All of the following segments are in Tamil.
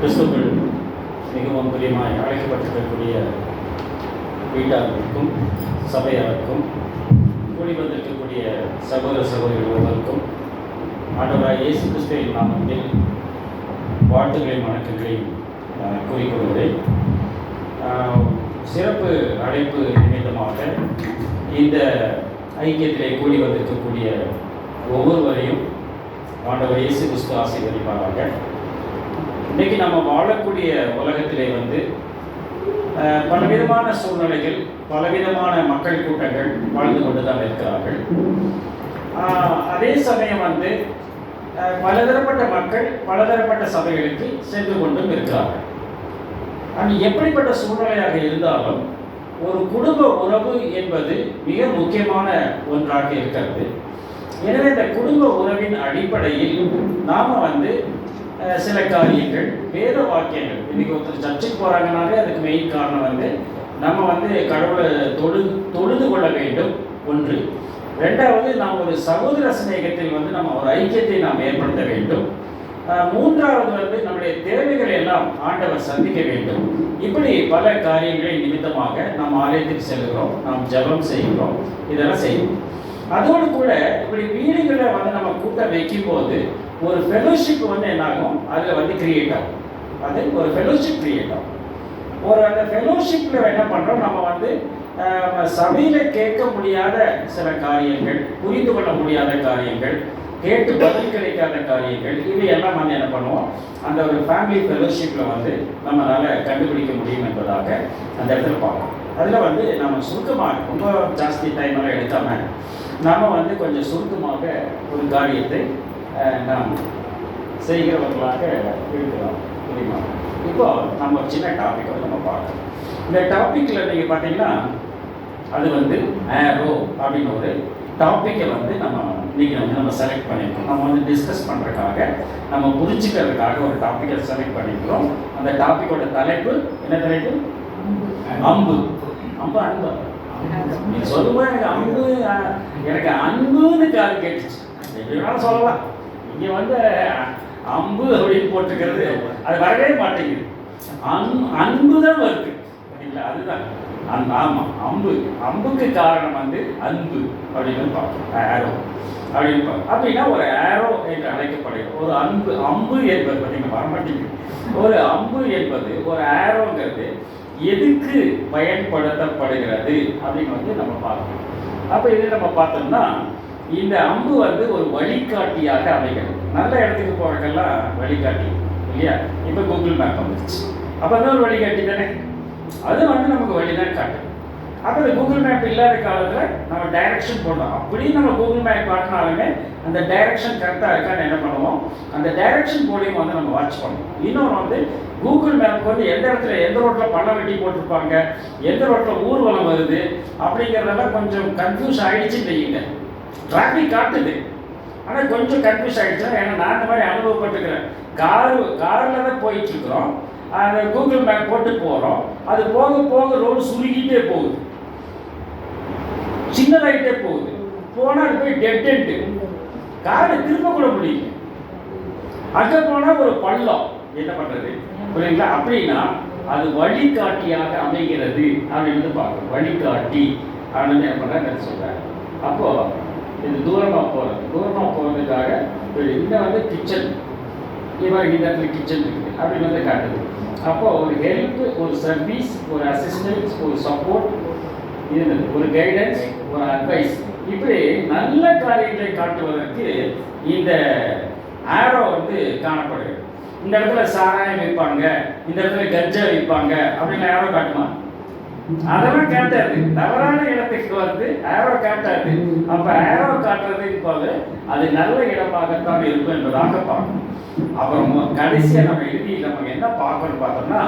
கிறிஸ்துக்கள் மிகவும் பிரியமாய் அழைக்கப்பட்டிருக்கக்கூடிய வீட்டார்களுக்கும் சபையாருக்கும் கூடி வந்திருக்கக்கூடிய சகோதர சகோதரிகளுக்கும் ஆண்டவராய் இயேசு கிறிஸ்துவின் நாமத்தில் வாழ்த்துக்களையும் வணக்கங்களையும் கூறிக்கொள்கிறேன். சிறப்பு அழைப்பு நிமித்தமாக இந்த ஐக்கியத்திலே கூடி வந்திருக்கக்கூடிய ஒவ்வொருவரையும் ஆண்டவர் இயேசு கிறிஸ்து ஆசீர்வதிப்பாராக. இன்றைக்கி நம்ம வாழக்கூடிய உலகத்திலே பலவிதமான சூழ்நிலைகள், பலவிதமான மக்கள் கூட்டங்கள் வாழ்ந்து கொண்டு தான் இருக்கிறார்கள். அதே சமயம் பலதரப்பட்ட மக்கள் பலதரப்பட்ட சபைகளுக்கு சென்று கொண்டும் இருக்கிறார்கள். எப்படிப்பட்ட சூழ்நிலையாக இருந்தாலும் ஒரு குடும்ப உறவு என்பது மிக முக்கியமான ஒன்றாக இருக்கிறது. எனவே இந்த குடும்ப உறவின் அடிப்படையில் நாம் சில காரியங்கள், வேத வாக்கியங்கள், இன்றைக்கி ஒருத்தர் சர்ச்சுக்கு போகிறாங்கனாலே அதுக்கு மெயின் காரணம் நம்ம கடவுளை தொழுது கொள்ள வேண்டும் ஒன்று. ரெண்டாவது, நாம் ஒரு சகோதர சிநேகத்தில் நம்ம ஒரு ஐக்கியத்தை நாம் ஏற்படுத்த வேண்டும். மூன்றாவது நம்முடைய தேவைகளை எல்லாம் ஆண்டவர் சந்திக்க வேண்டும். இப்படி பல காரியங்களை நிமித்தமாக நாம் ஆலயத்துக்கு செல்கிறோம், நாம் ஜெபம் செய்கிறோம், இதெல்லாம் செய்யணும். அதோடு கூட இப்படி வீடுகளை நம்ம கூட்டம் வைக்கும்போது ஒரு ஃபெலோஷிப் என்னாகும், அதில் கிரியேட் ஆகும். அது ஒரு ஃபெலோஷிப் கிரியேட் ஆகும். அந்த ஃபெலோஷிப்பில் என்ன பண்ணுறோம், நம்ம சபையில் கேட்க முடியாத சில காரியங்கள், புரிந்து கொள்ள முடியாத காரியங்கள், கேட்டு பதில் கிடைக்காத காரியங்கள், இது எல்லாம் என்ன பண்ணுவோம், அந்த ஒரு ஃபேமிலி ஃபெலோஷிப்பில் நம்மளால் கண்டுபிடிக்க முடியும் என்பதாக அந்த இடத்துல பார்க்கணும். அதில் நம்ம சுருக்கமாக, ரொம்ப ஜாஸ்தி டைமெல்லாம் எடுக்காமல் நம்ம கொஞ்சம் சுருக்கமாக ஒரு காரியத்தை நாம் செய்கிறவர்களாக இருக்கிறோம். புரியுமா? இப்போ நம்ம ஒரு சின்ன டாபிக் நம்ம பார்க்கணும். இந்த டாப்பிக்கில் நீங்கள் பார்த்தீங்கன்னா அது ஆரோ அப்படின்னு ஒரு டாப்பிக்கை நம்ம இன்றைக்கி நம்ம செலக்ட் பண்ணியிருக்கோம். நம்ம டிஸ்கஸ் பண்ணுறதுக்காக, நம்ம புரிஞ்சுக்கிறதுக்காக ஒரு டாப்பிக்கை செலக்ட் பண்ணியிருக்கிறோம். அந்த டாப்பிக்கோட தலைப்பு என்ன தலைப்பு? அம்பு. அம்பு அன்பு. நீங்கள் சொல்லும்போது எனக்கு அன்புன்னு காது கேட்டுச்சு. எப்படினாலும் சொல்லலாம். இங்கே அம்பு அப்படின்னு போட்டுக்கிறது அது வரவே மாட்டேங்குது. அன்பு தான் வருது இல்லை, அதுதான் ஆமாம். அம்புக்கு காரணம் அன்பு அப்படின்னு பார்ப்போம். ஆரோ அப்படின்னு பார்ப்போம். அப்படின்னா ஒரு ஆரோ என்று அழைக்கப்படுகிறது ஒரு அம்பு என்பது பார்த்தீங்கன்னா வரமாட்டேங்குது. ஒரு அம்பு என்பது, ஒரு ஆரோங்கிறது எதுக்கு பயன்படுத்தப்படுகிறது அப்படின்னு நம்ம பார்க்கணும். அப்போ இது நம்ம பார்த்தோம்னா இந்த அம்பு ஒரு வழிகாட்டியாக அமைகிறது. நல்ல இடத்துக்கு போகிறதுக்கெல்லாம் வழிகாட்டி இல்லையா? இப்போ கூகுள் மேப் வந்துருச்சு. அப்போ தான் ஒரு வழிகாட்டி தானே, அது நமக்கு வழி தான் காட்டும். அப்போ இந்த கூகுள் மேப் இல்லாத காலத்தில் நம்ம டைரக்ஷன் போடணும். அப்படியும் நம்ம கூகுள் மேப் காட்டினாலுமே அந்த டைரக்ஷன் கரெக்டாக இருக்கான்னு என்ன பண்ணுவோம், அந்த டைரக்ஷன் போர்டையும் நம்ம வாட்ச் பண்ணுவோம். இன்னொன்று கூகுள் மேப்புக்கு எந்த இடத்துல, எந்த ரோட்டில் பள்ளம் வெட்டி போட்டிருப்பாங்க, எந்த ரோட்டில் ஊர்வலம் வருது அப்படிங்கிறதெல்லாம் கொஞ்சம் கன்ஃபியூஸ் ஆகிடுச்சுன்னு வையுங்க. டிராஃபிக் காட்டுது, ஆனால் கொஞ்சம் கன்ஃபியூஸ் ஆகிடுச்சுன்னா, ஏன்னா நான் இந்த மாதிரி அனுபவப்பட்டுக்கிறேன். காரில் தான் போயிட்டுருக்குறோம், அந்த கூகுள் மேப் போட்டு போகிறோம், அது போக போக ரோடு சுருங்கிட்டே போகுது, சின்னதாகிட்டே போகுது. போனால் போய் டெட் எண்டு, காரை திரும்ப கூட முடியல. அங்கே போனால் ஒரு பள்ளம், என்ன பண்ணுறது புரியுங்களா? அப்படின்னா அது வழிகாட்டியாக அமைகிறது அப்படின்னு பார்க்கணும். வழிகாட்டி அப்படின்னு என்ன பண்ணுறேன்னு சொல்கிறேன். அப்போது இது தூரமாக போகிறதுக்காக இந்த கிச்சன், இவன் இந்த இடத்துல கிச்சன் இருக்குது அப்படின்னு காட்டுது. அப்போது ஒரு ஹெல்ப், ஒரு சர்வீஸ், ஒரு அசிஸ்டன்ஸ், ஒரு சப்போர்ட் இருந்தது, ஒரு கைடன்ஸ், ஒரு அட்வைஸ், இப்படி நல்ல காரியங்களை காட்டுவதற்கு இந்த ஆரோ காணப்படுகிறது. இந்த இடத்துல சாராயம் விற்பாங்க, இந்த இடத்துல கஞ்சா விற்பாங்க அப்படின்னு ஆரோ காட்டுமா? அதெல்லாம் காட்டாது. தவறான இடத்துக்கு ஆரோ காட்டாது. அப்போ ஆரோ காட்டுறதுக்கு போது அது நல்ல இடமாகத்தான் இருக்கும் என்பதாக பார்க்கணும். அப்புறம் கடைசியாக நம்ம இறுதியில் நம்ம என்ன பார்க்கணும்னு பார்த்தோம்னா,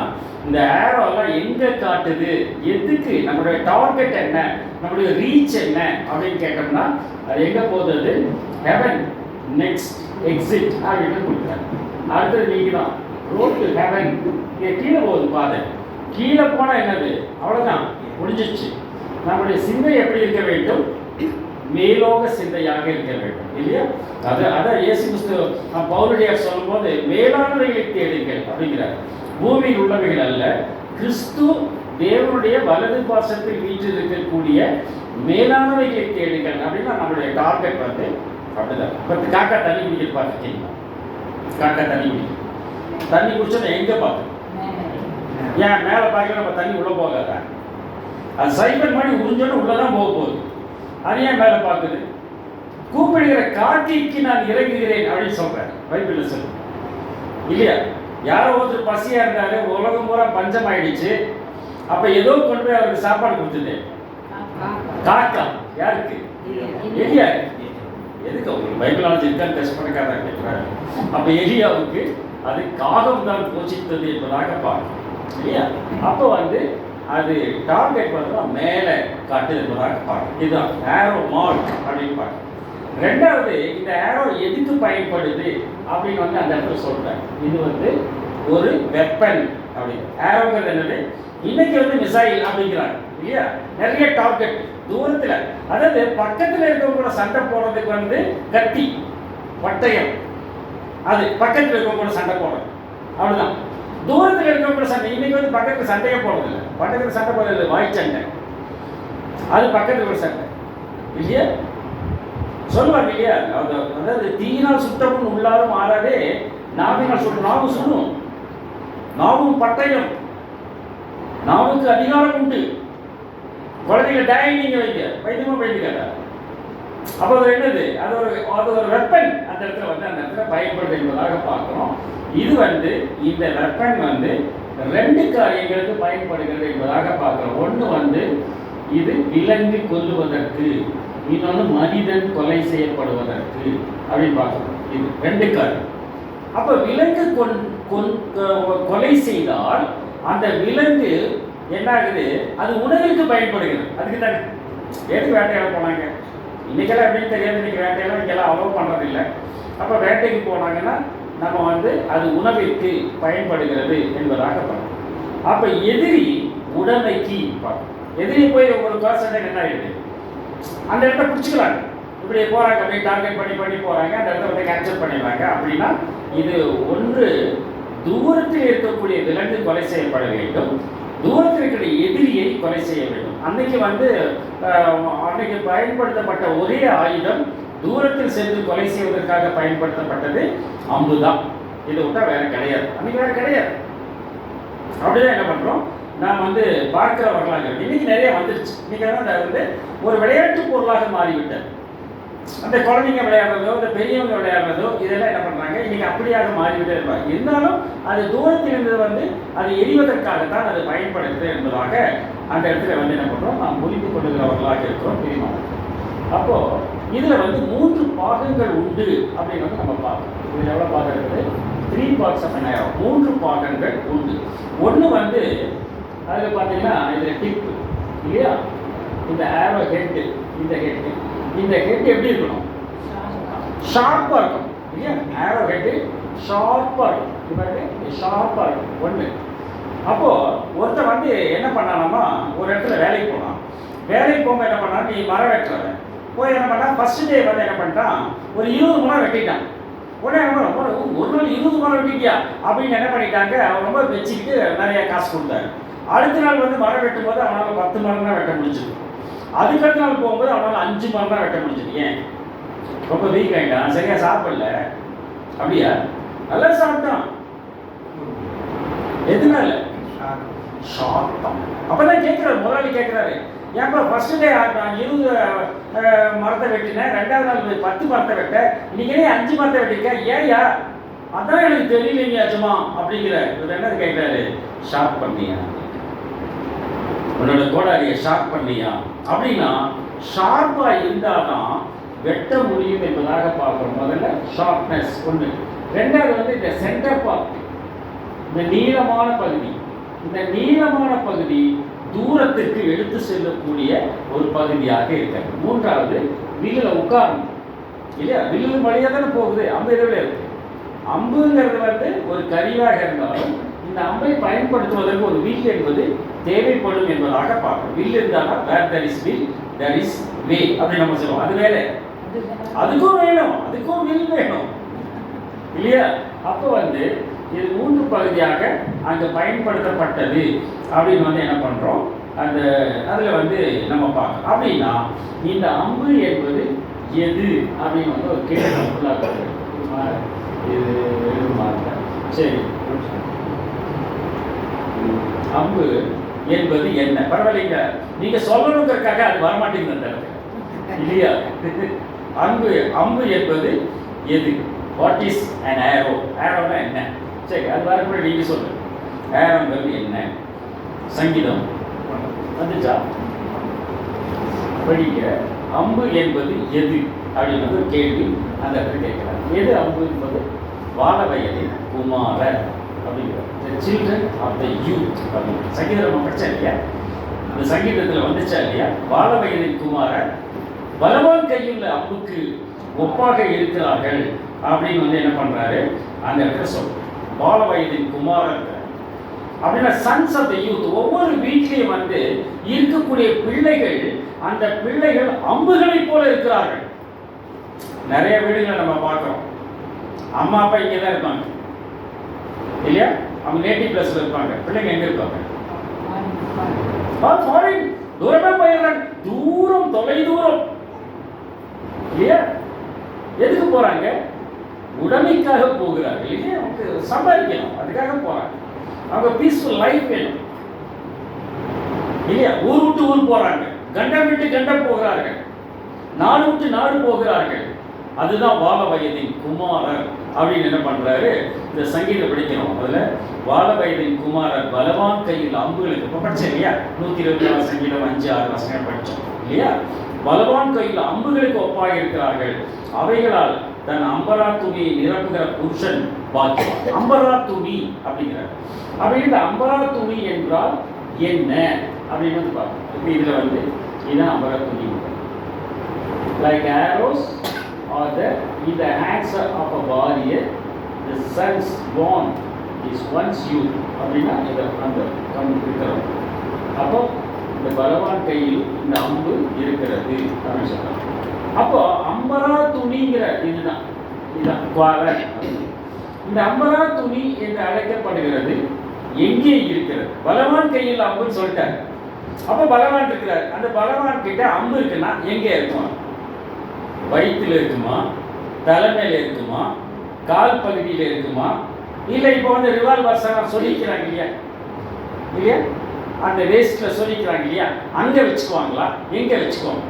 இந்த ஆரோலாம் எங்கே காட்டுது, எதுக்கு, நம்மளுடைய டார்கெட் என்ன, நம்மளுடைய ரீச் என்ன அப்படின்னு கேட்டோம்னா அது எங்கே போகுது? ஹெவன் நெக்ஸ்ட் எக்ஸிட் அப்படின்னு கொடுக்குறாங்க. அடுத்தது நீங்கள் தான் ரோட் டு ஹெவன். இங்கே கீழே போகுது பாதை, கீழே போனால் என்னது, அவ்வளோதான், முடிஞ்சிச்சு. நம்முடைய சிந்தை எப்படி இருக்க வேண்டும்? மேலோக சிந்தையாக இருக்க வேண்டும் இல்லையா? அதான் இயேசு கிறிஸ்து பவுலடியார் சொல்லும்போது மேலானவைகளை தேடுங்கள் அப்படிங்கிறார். பூமியில் உள்ளவைகள் அல்ல, கிறிஸ்து தேவனுடைய வலது பாசத்தில் வீற்றிருக்கக்கூடிய மேலானவைகளை தேடுங்கள் அப்படின்னா நம்மளுடைய டார்கெட் வந்து அப்படிதான். இப்போ காக்கா தண்ணி குடிக்க பார்த்துருக்கீங்களா? காக்கா தண்ணி குடிக்கும். தண்ணி குடிச்சோன்னா எங்கே பார்த்து ஏன் மேலே பார்க்கல நம்ம தண்ணி உள்ளே போகாத, அது சைக்கிள் மாதிரி உறிஞ்சோன்னு உள்ளே தான் போக போகுது. அது ஏன் மேலே பார்க்குது? கூப்பிடுகிற காட்டிக்கு நான் இறங்குகிறேன் அப்படின்னு சொல்கிறேன் பைபிளில் சொல்லு இல்லையா? யாரோ ஒருத்தர் பசியாக இருந்தாரு, உலகம் பூரா பஞ்சம் ஆயிடுச்சு. அப்போ ஏதோ கொண்டு போய் அவருக்கு சாப்பாடு கொடுத்துட்டேன். காக்கா யாருக்கு? எலியா. எதுக்கு அவங்களுக்கு பைபிள் நாலேஜ் இருக்கான்னு டெஸ்ட் பண்ணக்காதான் கேட்குறாரு. அப்போ எலியாவுக்கு அது காகம் தான் போஷித்தது என்பதாக பார்க்கணும் இல்லையா? அப்போ வந்து அது டார்கெட் வந்து மேலே காட்டு என்பதாக பார்க்கணும். இதுதான் ஏரோ மார்க் அப்படின்னு பார்க்கணும். ரெண்டாவது, இந்த ஏரோ எதுக்கு பயன்படுது அப்படின்னு வந்து அந்த இடத்துல சொல்கிறேன். இது வந்து ஒரு வெப்பன் அப்படின்னு. ஏரோங்கிறது என்னது? இன்னைக்கு வந்து மிசைல் அப்படிங்கிறாங்க இல்லையா? நிறைய டார்கெட் தூரத்தில், அதாவது பக்கத்தில் இருக்கவங்க கூட சண்டை போடுறதுக்கு வந்து கத்தி பட்டயம், அது பக்கத்தில் இருக்கவங்க கூட சண்டை போடுறது அவ்வளோதான். தூரத்தில் இருக்கவங்க கூட சண்டை. இன்னைக்கு வந்து பக்கத்தில் சண்டையே போடுறதில்லை. பக்கத்தில் சண்டை போடுறது வாய் சண்டை, அது பக்கத்தில் ஒரு சண்டை இல்லையா? சொல்லுவாங்க இல்லையா? அதாவது தீயினால் சுட்டமும் உள்ளாரும் ஆறாதே நாவினால் சுட்டும். நாவும் சுடும், நாவும் பட்டயம், நாவுக்கு அதிகாரம் உண்டு. குழந்தைங்க டேய் நீங்க வைங்க, வைத்தியமா வைத்துக்கா. அப்போ அது என்னது? அது ஒரு வெப்பன் அந்த இடத்துல வந்து அந்த இடத்துல பயன்படுது என்பதாக பார்க்கிறோம். இது வந்து இந்த வெப்பன் வந்து ரெண்டு காரியங்களுக்கு பயன்படுகிறது என்பதாக பார்க்கிறோம். ஒன்று வந்து இது விலங்கு கொல்லுவதற்கு, இன்னொன்று மனிதன் கொலை செய்யப்படுவதற்கு அப்படின்னு பார்க்கணும். இது ரெண்டு காரியம். அப்போ விலங்கு கொலை செய்தால் அந்த விலங்கு என்ன ஆகுது? அது உணவிற்கு பயன்படுகிறது. அதுக்கு தானே எதுக்கு வேட்டையாட போனாங்க? இன்னைக்கெல்லாம் எப்படின்னு தெரியாது. இன்னைக்கு வேட்டையெல்லாம் இங்கெல்லாம் அலோவ் பண்ணுறதில்லை. அப்போ வேட்டைக்கு போனாங்கன்னா நம்ம வந்து அது உணவிற்கு பயன்படுகிறது என்பதாக பார்க்கணும். அப்போ எதிரி உடமைக்கு பார்க்கணும். எதிரி போய் ஒரு பர்சன் என்ன ஆகிடுது? அந்த இடத்த பிடிச்சிக்கலாங்க. இப்படி போகிறாங்க, அப்படியே டார்கெட் பண்ணி போகிறாங்க, அந்த இடத்த வந்து கேப்சர் பண்ணிடுறாங்க. அப்படின்னா இது ஒன்று, தூரத்தில் இருக்கக்கூடிய விலங்கு கொலை செய்யப்பட வேண்டும், தூரத்தில் இருக்கிற எதிரியை கொலை செய்ய வேண்டும். அன்னைக்கு வந்து அன்னைக்கு பயன்படுத்தப்பட்ட ஒரே ஆயுதம் தூரத்தில் சென்று கொலை செய்வதற்காக பயன்படுத்தப்பட்டது அம்பு தான். இதை விட்டால் வேற கிடையாது. அன்னைக்கு வேற கிடையாது. அப்படிதான் என்ன பண்ணுறோம், நாம் வந்து பார்க்கிற வரலாறு இன்னைக்கு நிறைய வந்துருச்சு. இன்னைக்கு அதை வந்து ஒரு விளையாட்டு பொருளாக மாறிவிட்டது. அந்த குழந்தைங்க விளையாடுறதோ, அந்த பெரியவங்க விளையாடுறதோ, இதெல்லாம் என்ன பண்ணுறாங்க இன்னைக்கு அப்படியாக மாறிவிட்டே இருப்பாங்க. இருந்தாலும் அது தூரத்தில் இருந்தது வந்து அது எரிவதற்காகத்தான் அது பயன்படுத்துது என்பதாக அந்த இடத்துல வந்து என்ன பண்ணுறோம், நாம் புரிந்து கொள்ளுகிறவர்களாக இருக்கிறோம் பிரிமானம். அப்போது இதில் வந்து 3 பாகங்கள் உண்டு அப்படின்னு வந்து நம்ம பார்க்கணும். இதில் எவ்வளோ பாகம் இருக்குது? 3 parts ஆஃப் an arrow. 3 பாகங்கள் உண்டு. ஒன்று வந்து அதில் பார்த்தீங்கன்னா இதில் டிப்பு இல்லையா? இந்த ஆரோ ஹெட்டு, இந்த ஹெட் எப்படி இருக்கணும்? ஷார்ப்பாக இருக்கும் இல்லையா? ஆரோ ஹெட்டு ஷார்ப்பாக இருக்கும். இது ஷார்ப்பாக இருக்கும் ஒன்று. அப்போது ஒருத்தர் வந்து என்ன பண்ணானமா, ஒரு இடத்துல வேலைக்கு போனான். வேலைக்கு போகும்போது என்ன பண்ணான், நீ மரம் வெட்டுறவன் போய் என்ன பண்ணான், ஃபர்ஸ்ட் டே வந்து என்ன பண்ணிட்டான், ஒரு 20 மரம் வெட்டிட்டான். உடனே என்ன ஒரு நாள் 20 மரம் வெட்டிட்டியா அப்படின்னு என்ன பண்ணிட்டாங்க, அவன் ரொம்ப வச்சுக்கிட்டு நிறைய காசு கொடுத்தாரு. அடுத்த நாள் வந்து மரம் வெட்டும் போது அவனால் 10 மரம் தான் வெட்ட முடிஞ்சிருக்கு. அதுக்கடுத்த நாள் போகும்போது அவனால் 5 மரம் தான் வெட்ட முடிஞ்சிருக்கு. ஏன்? ரொம்ப வீக் ஆகிட்டான், சரியாக சாப்பிடல. அப்படியா? நல்லா சாப்பிட்டான். எதுனால? ஷார்ட்டாக. அப்போ தான் கேட்குறாரு, முதலாளி கேட்குறாரு, ஏன்ப்பா ஃபர்ஸ்ட் டே நான் 20 மரத்தை வெட்டினேன், 2வது நாள் 10 மரத்தை வெட்ட, இன்னைக்கு 5 மரத்தை வெட்டிருக்கேன், ஏயா? அதான் எனக்கு தெரியலைங்க அச்சமா அப்படிங்கிற. இவர் என்னது கேட்குறாரு, ஷார்ப் பண்ணியா, உன்னோட கோடாரியை ஷார்ப் பண்ணியா அப்படின்னா ஷார்ப்பாக இருந்தால் தான் வெட்ட முடியும் என்பதாக பார்க்குறோம். முதல்ல ஷார்ப்னஸ் ஒன்று. ரெண்டாவது வந்து இந்த சென்டர் பார்ட், இந்த நீளமான பகுதி, இந்த நீளமான பகுதி தூரத்திற்கு எடுத்து செல்லக்கூடிய ஒரு பகுதியாக இருக்கிறது. மூன்றாவது வில்லில் உட்காரணும் இல்லையா? வில்லு வழியாக தானே போகுது, அம்பு எதில் இருக்கு. அம்புங்கிறது வந்து ஒரு கருவியாக இருந்தாலும் இந்த அம்பை பயன்படுத்துவதற்கு ஒரு வில் என்பது தேவைப்படும் என்பதாக பார்க்கணும். வில் இருந்தாலும் where there is will there is way அப்படி நம்ம சொல்லுவோம். அது வேற, அதுக்கும் வேணும், அதுக்கும் வில் வேணும் இல்லையா? அப்போ வந்து இது 3 பகுதியாக அங்கே பயன்படுத்தப்பட்டது அப்படின்னு வந்து என்ன பண்ணுறோம், அந்த அதில் வந்து நம்ம பார்க்கணும். அப்படின்னா இந்த அம்பு என்பது எது அப்படின்னு வந்து ஒரு கேள்வி ஃபுல்லாக இது எழுதுமாங்க. சரி, அம்பு என்பது என்ன? பரவாயில்லைங்க, நீங்க சொல்லணுங்கிறதுக்காக அது வரமாட்டேங்குது அந்த இடத்துல இல்லையா? அம்பு என்பது எது? What is an arrow? arrowனா என்ன? சரி, அது வரக்கூட நீங்க சொல்லுங்க. arrowங்கிறது என்ன? சங்கீதம் வந்துச்சா? படிங்க. அம்பு என்பது எது அப்படின்னு ஒரு கேள்வி அந்த இடத்துல கேட்கிறார். எது அம்பு என்பது? வாழ வயதின் குமாரர் அப்படிங்கிறார். the children of the youth அப்படிங்கிற சங்கீதம் நம்ம படிச்சா இல்லையா? அந்த சங்கீதத்தில் வந்துச்சா இல்லையா? வாழ வயதின் குமாரர் பலவான் கையுள்ள அம்புக்கு ஒப்பாக இருக்கிறார்கள் அப்படின்னு வந்து என்ன பண்றாரு அந்த இடத்துல சொல்றாரு. வாழ வயதின் குமாரர் அப்படின்னா சன்ஸ் ஆஃப் த யூத். ஒவ்வொரு வீட்லையும் வந்து இருக்கக்கூடிய பிள்ளைகள், அந்த பிள்ளைகள் அம்புகளை போல இருக்கிறார்கள். நிறைய வீடுகளை நம்ம பார்க்கிறோம், அம்மா அப்பா இங்கே தான் இருப்பாங்க இல்லையா? அவங்க நேட்டிவ் பிளேஸ்ல இருப்பாங்க, பிள்ளைங்க எங்க இருப்பாங்க? ஃபாரின், தூரமா போயிடுறாங்க, தூரம், தொலை தூரம் இல்லையா? எதுக்கு போறாங்க? உடமைக்காக போகிறார்கள் இல்லையா? அவங்க சம்பாதிக்கணும், அதுக்காக போறாங்க. அவங்க பீஸ்ஃபுல் லைஃப் வேணும் இல்லையா? ஊர் விட்டு ஊர் போறாங்க, கண்டம் விட்டு கண்டம் போகிறார்கள், நாடு விட்டு நாடு போகிறார்கள். அதுதான் வாழ வயதின் குமாரர் அப்படின்னு என்ன பண்றாரு இந்த சங்கீதம் படிக்கணும். அதுல வாழ வயதின் குமாரர் பலவான் கையில் அம்புகளுக்கு இப்போ படிச்சேன் இல்லையா? 124 சங்கீதம் 5-6 வசனம் படிச்சோம் இல்லையா? பலவான் கையில் அம்புகளுக்கு ஒப்பாக இருக்கிறார்கள், அவைகளால் தன் அம்பரா துணியை நிரப்புகிற புருஷன் பாக்கியவான். அம்பரா துணி அப்படிங்கிறார். அப்படி இந்த அம்பரா துணி என்றால் என்ன அப்படின்னு வந்து பார்க்கணும். இப்போ இதுல வந்து இதுதான் அம்பரா துணி. Like arrows or in the hands of a warrior, the sons born is once youth அப்படின்னா இதை அந்த இருக்கிறோம். அப்போ இந்த பலவான் கையில் இந்த அம்பு இருக்கிறது அப்படின்னு சொல்றாங்க. அப்போ அம்பரா துணிங்கிற இதுதான் இந்த அம்பரா துணி என்று அழைக்கப்படுகிறது எங்கே இருக்கிறது? பலவான் கையில் அம்புன்னு சொல்லிட்டாரு. அப்போ பலவான் இருக்கிறார். அந்த பலவான் கிட்ட அம்பு இருக்குன்னா எங்கே இருக்கும்? வயிற்றுல இருக்குமா, தலைமையில இருக்குமா, கால் பகுதியில் இருக்குமா, இல்லை இப்போ வந்து ரிவால்வர்ஸ் எல்லாம் சொல்லிக்கிறாங்க இல்லையா இல்லையா? அந்த வேஸ்ட்ல சொல்லிக்கிறாங்க இல்லையா? அங்க வச்சுக்குவாங்களா? எங்க வச்சுக்குவாங்க?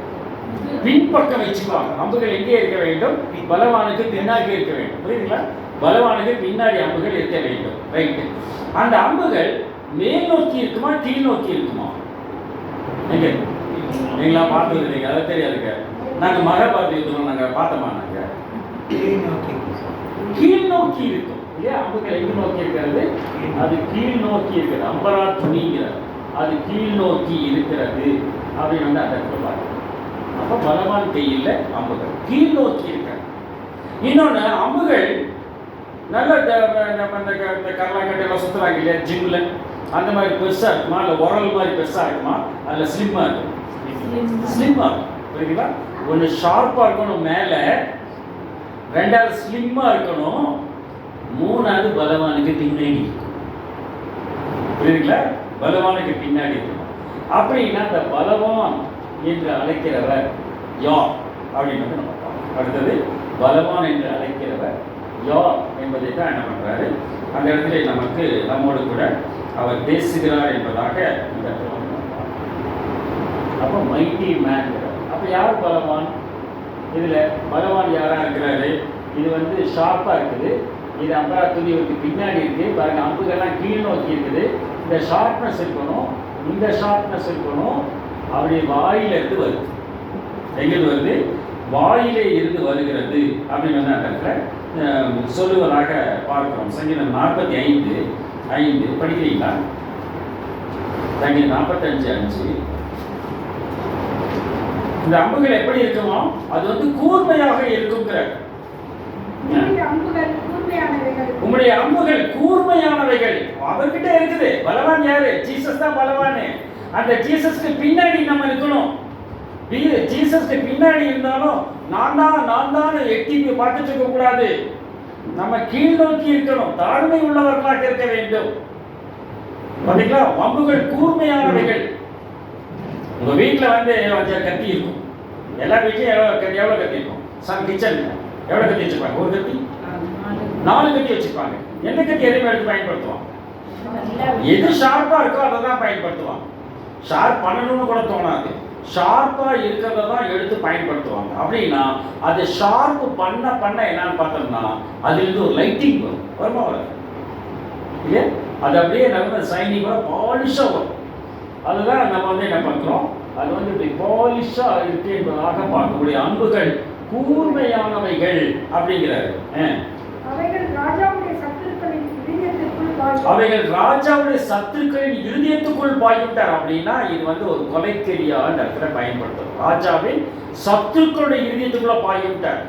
பின்பக்கம் வச்சுக்குவாங்க. அம்புகள் எங்கே இருக்க வேண்டும்? பலவானுக்கு பின்னாடி இருக்க வேண்டும். புரியுதுங்களா? பலவானுக்கு பின்னாடி அம்புகள் இருக்க வேண்டும். ரைட்டு. அந்த அம்புகள் மேல் நோக்கி இருக்குமா, கீழ் நோக்கி இருக்குமா? எங்க நீங்களா பார்த்தது இல்லைங்க, அதை தெரியாதுங்க. நாங்க மகாபாரத யுத்தம் நாங்க பார்த்தோமா? நாங்க கீழ் நோக்கி இருக்கும் இல்லையா? அம்புகள் எங்க நோக்கி இருக்கிறது? அது கீழ் நோக்கி இருக்கிறது. அம்பரா துணிங்கிறது அது கீழ் நோக்கி இருக்கிறது அப்படின்னு வந்து அந்த சொல்லுவாங்க. அப்போ பலவான் கையில் அம்புகள் கீழ் நோக்கி இருக்கிறது. இன்னொன்று, அம்புகள் நல்ல நம்ம இந்த கரலாக்கட்டையெல்லாம் சுற்றுறாங்க இல்லையா ஜிம்மில், அந்த மாதிரி பெருசாக இருக்குமா, இல்லை உரல் மாதிரி பெருசாக இருக்குமா, அதில் ஸ்லிம்மாக இருக்கும்? ஸ்லிம்மாக இருக்கும். புரியுதுங்களா? ஒன்று ஷார்ப்பாக இருக்கணும் மேலே, ரெண்டாவது ஸ்லிம்மாக இருக்கணும், மூணாவது பலவானுக்கு பின்னாடி. புரியுதுங்களா? பலவானுக்கு பின்னாடி இருக்கணும். அப்படின்னா அந்த பலவான் என்று அழைக்கிறவர் யார் அப்படின்னு வந்து நம்ம பார்ப்போம். அடுத்தது பலவான் என்று அழைக்கிறவர் யார் என்பதை தான் என்ன பண்றாரு அந்த இடத்துல நமக்கு நம்மோடு கூட அவர் பேசுகிறார் என்பதாக இந்த இடத்துல அப்போ மைட்டி மேன். அப்போ யார் பலவான்? இதில் பலவான் யாராக இருக்கிறாரு? இது வந்து ஷார்ப்பாக இருக்குது, இது அம்பரா துணி பின்னாடி இருக்குது பாருங்க, அம்புகள்லாம் கீழ் நோக்கி இருக்குது. இந்த ஷார்ப்னஸ் இருக்கணும், இந்த ஷார்ப்னஸ் இருக்கணும். அப்படி வாயிலிருந்து வருது. எங்கிருந்து வருது? வாயிலே இருந்து வருகிறது அப்படின்னு வந்து அந்த இடத்துல சொல்லுவதாக பார்க்கிறோம். சங்கீதம் 45:5 படிக்கிறீங்களா? சங்கீதம் 45:5. இந்த அம்புகள் எப்படி இருக்குமோ அது வந்து கூர்மையாக இருக்குங்கிற. உங்களுடைய அம்புகள் கூர்மையானவைகள் அவர்கிட்ட இருக்குது. பலவான் யாரு? ஜீசஸ் தான் பலவானு. அந்த ஜீசஸ்க்கு பின்னாடி நம்ம இருக்கணும். ஜீசஸ்க்கு பின்னாடி இருந்தாலும் நான் தான் எட்டி பார்த்துட்டு இருக்க கூடாது. நம்ம கீழ் நோக்கி இருக்கணும், தாழ்மை உள்ளவர்களாக இருக்க வேண்டும். பார்த்தீங்களா, வம்புகள் கூர்மையானவைகள். உங்க வீட்டில் வந்து கத்தி இருக்கும், எல்லா வீட்லையும் எவ்வளோ கத்தி இருக்கும். கிச்சன் எவ்வளோ கத்தி வச்சுருப்பாங்க? ஒரு கத்தி, 4 கத்தி வச்சுருப்பாங்க. என்ன கத்தி எதுவுமே எடுத்து பயன்படுத்துவாங்க? எது ஷார்ப்பாக இருக்கோ அதை தான் பயன்படுத்துவாங்க. ஷார்ப் பண்ணணும்னு கூட தோணாது, ஷார்ப்பாக இருக்கிறத தான் எடுத்து பயன்படுத்துவாங்க. அப்படின்னா அது ஷார்ப் பண்ண என்னன்னு பார்த்தோம்னா அதுலேருந்து ஒரு லைட்டிங் வருமா வராது இல்லையா? அது அப்படியே நல்ல சைனிங் வர பாலிஷாக வரும். அதுதான் நம்ம வந்து என்ன பண்ணுறோம், அது வந்து இப்படி பாலிஷாக இருக்கு என்பதாக பார்க்கக்கூடிய அன்புகள் கூர்மையானவைகள் அப்படிங்கிறாரு. அவைகள் ராஜாவுடைய சத்துருக்களின் இருதயத்துக்குள் பாய்விட்டார். அப்படின்னா இது வந்து ஒரு கொலைக்கெறியான இடத்துல பயன்படுத்தும். ராஜாவின் சத்துருக்களுடைய இருதயத்துக்குள்ள பாய்விட்டார்.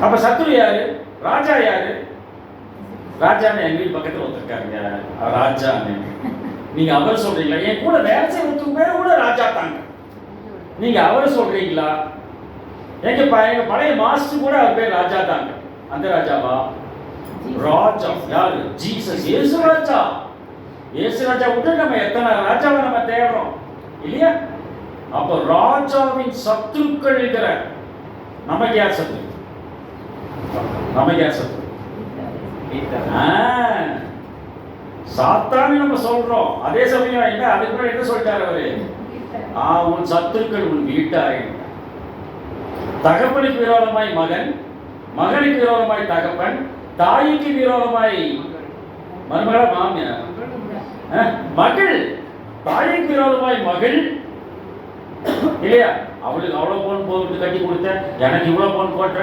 அப்ப சத்துரு யாரு? ராஜா யாரு? ராஜான்னு எங்க வீட்டு பக்கத்துல ஒருத்தருக்காருங்க, ராஜான்னு. நீங்க அவர் சொல்றீங்களா? என் கூட வேலை செய்யறதுக்கு பேர் கூட ராஜா தாங்க. நீங்க அவர் சொல்றீங்களா? எங்க பழைய மாஸ்டர் கூட அவர் பேர் ராஜா தாங்க. அந்த ராஜாவா? ராஜா யாரு? ஜீசஸ், இயேசு ராஜா. இயேசு ராஜா விட்டு நம்ம எத்தனை ராஜாவை நம்ம தேடுறோம் இல்லையா? அப்ப ராஜாவின் சத்துருக்கள் இருக்கிற நமக்கு யார் சத்துரு? நமக்கு யார் சத்துரு? சாத்தான்னு நம்ம சொல்றோம். அதே சமயம் என்ன, அதுக்கு முன்னாடி என்ன சொல்லிட்டாரு அவரு? உன் சத்துருக்கள் உன் வீட்டாரை. தகப்பனுக்கு விரோதமாய் மகன், மகனுக்கு விரோதமாய் தகப்பன், தாய்க்கு விரோதமாய் மருமகள மாமியார், மகள் தாய்க்கு விரோதமாய் மகள் இல்லையா? அவளுக்கு அவ்வளவு பவுன் போட்டு கட்டி கொடுத்த, எனக்கு இவ்வளவு பவுன் போட்ட,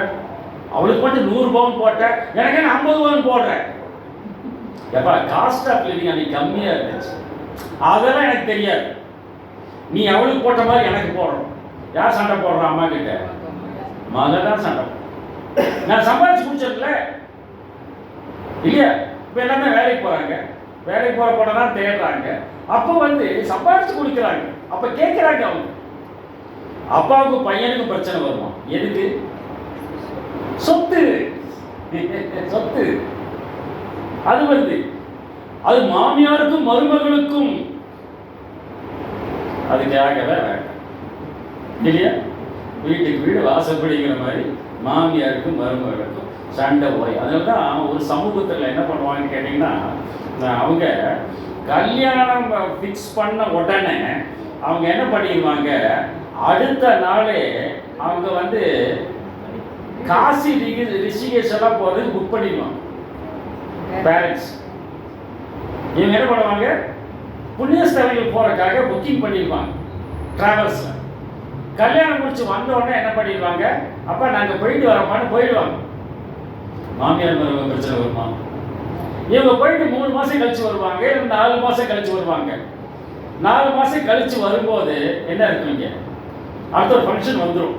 அவளுக்கு மட்டும் 100 பவுன் போட்ட, எனக்கு 50 பவுன் போடுறேன். எப்பா காஸ்ட் ஆஃப் லிவிங் அன்னைக்கு கம்மியா இருந்துச்சு, அதெல்லாம் எனக்கு தெரியாது. நீ அவளுக்கு போட்ட மாதிரி எனக்கு போடுறோம். யார் சண்டை போடுறான்? அம்மா கிட்ட மகள் தான் சண்டை. நான் சம்பாதிச்சு குடிச்சதுல இல்லையா? இப்போ எல்லாமே வேலைக்கு போறாங்க, வேலைக்கு போற போட தான் தேடுறாங்க. அப்போ வந்து சம்பாதிச்சு குடிக்கிறாங்க. அப்ப கேட்கிறாங்க அவங்க, அப்பாவுக்கு பையனுக்கு பிரச்சனை வருமா? எதுக்கு? சொத்து, சொத்து. அது வருது, அது மாமியாருக்கும் மருமகளுக்கும். அதுக்காகவே வேண்டாம் இல்லையா? வீட்டுக்கு வீடு வாசப்படிங்கிற மாதிரி மாமியாருக்கும் மருமகளுக்கும் சண்டை போய். அதனால தான் ஒரு சமூகத்தில் என்ன பண்ணுவாங்கன்னு கேட்டிங்கன்னா, அவங்க கல்யாணம் ஃபிக்ஸ் பண்ண உடனே அவங்க என்ன பண்ணிடுவாங்க, அடுத்த நாளே அவங்க வந்து காசி ரிஷிகேஷெல்லாம் போகிறதுக்கு புக் பண்ணிடுவாங்க. பேரண்ட்ஸ் இவங்க என்ன பண்ணுவாங்க, புண்ணியஸ்தலங்கள் போகிறதுக்காக புக்கிங் பண்ணிடுவாங்க ட்ராவல்ஸில். கல்யாணம் முடிச்சு வந்த உடனே என்ன பண்ணிடுவாங்க, அப்போ நாங்கள் போயிட்டு வரோமான்னு போயிடுவாங்க. மாமியார் மருமக பிரச்சனை வருமா? இவங்க போயிட்டு 3 மாதம் கழிச்சு வருவாங்க, 4 மாதம் கழிச்சு வருவாங்க. 4 மாதம் கழிச்சு வரும்போது என்ன இருக்குங்க, அடுத்த ஒரு ஃபங்க்ஷன் வந்துடும்.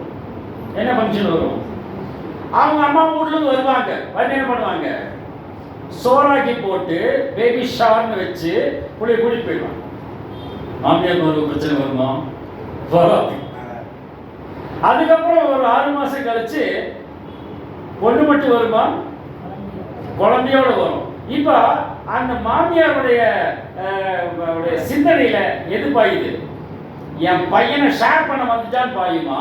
என்ன ஃபங்க்ஷன் வரும்? அவங்க அம்மா வீட்லேருந்து வருவாங்க. வந்து என்ன பண்ணுவாங்க, சோறாக்கி போட்டு பேபி ஷவர்னு வச்சு கூட்டிட்டு போயிடுவாங்க. மாமியார் மருமக பிரச்சனை வருமா? வராது. அதுக்கப்புறம் ஒரு 6 மாதம் கழிச்சு பொண்ணு மட்டும் வருமா? குழந்தையோட வரும். இப்போ அந்த மாமியாருடைய சிந்தனையில எது பாயுது? என் பையனை ஷேர் பண்ண வந்துட்டான்னு பாயுமா,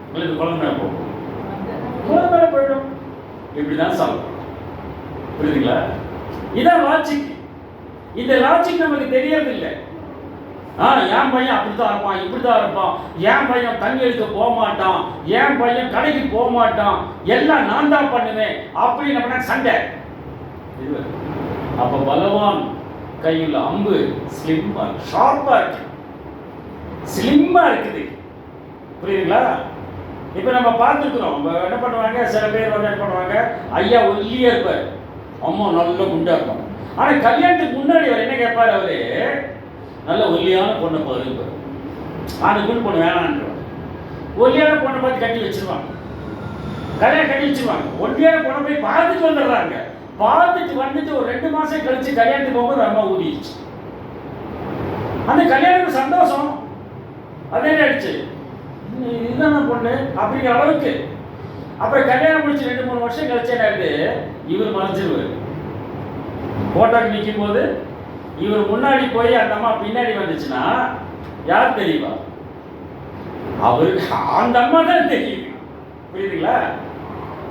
உங்களுக்கு குழந்தை போகும்? குழந்தை போயிடும். இப்படிதான் சொல்றோம். புரியுதுங்களா? இதான் லாஜிக். இந்த லாஜிக் நமக்கு தெரியறதில்லை. என் பையன் அப்படித்தான் இருப்பான், இப்படித்தான் இருப்பான், என் பையன் தண்ணி எடுக்க போக மாட்டான், என் பையன் கடைக்கு போக மாட்டான், எல்லாம் நான் தான் பண்ணுவேன் அப்படின்னு சண்டை. அப்ப பலவான் கையில் அம்பு ஸ்லிம்மா ஷார்ப்பா இருக்கு, ஸ்லிம்மா இருக்குது. புரியுதுங்களா? இப்ப நம்ம பார்த்துக்கிறோம். என்ன பண்ணுவாங்க, சில பேர் வந்து என்ன பண்ணுவாங்க, ஐயா ஒல்லியா இருப்பார், அம்மா நல்ல குண்டா இருக்கும். ஆனா கல்யாணத்துக்கு முன்னாடி அவர் என்ன கேட்பாரு, அவரு நல்ல ஒல்லியான பொண்ணை பாருங்க, அந்த குண்டு பொண்ணு வேணான்ற ஒல்லியான பொண்ணை பார்த்து கட்டி வச்சிருவாங்க, கல்யாணம் கட்டி வச்சிருவாங்க. ஒல்லியான பொண்ணை போய் பார்த்துட்டு வந்துடுறாங்க. பார்த்துட்டு வந்துட்டு ஒரு 2 மாசம் கழிச்சு கல்யாணத்துக்கு போகும்போது அம்மா ஊதிடுச்சு. அந்த கல்யாணத்துக்கு சந்தோஷம் அதே ஆயிடுச்சு. இதுதானே பொண்ணு அப்படிங்கிற அளவுக்கு. அப்புறம் கல்யாணம் முடிச்சு 2-3 வருஷம் கழிச்சு என்ன இவர் மறைஞ்சிருவார். போட்டோக்கு நிற்கும் போது இவர் முன்னாடி போய் அந்த அம்மா பின்னாடி வந்துச்சுன்னா யார் தெரியுமா? அவருக்கு அந்த அம்மா தான் தெரியும். புரியுதுங்களா?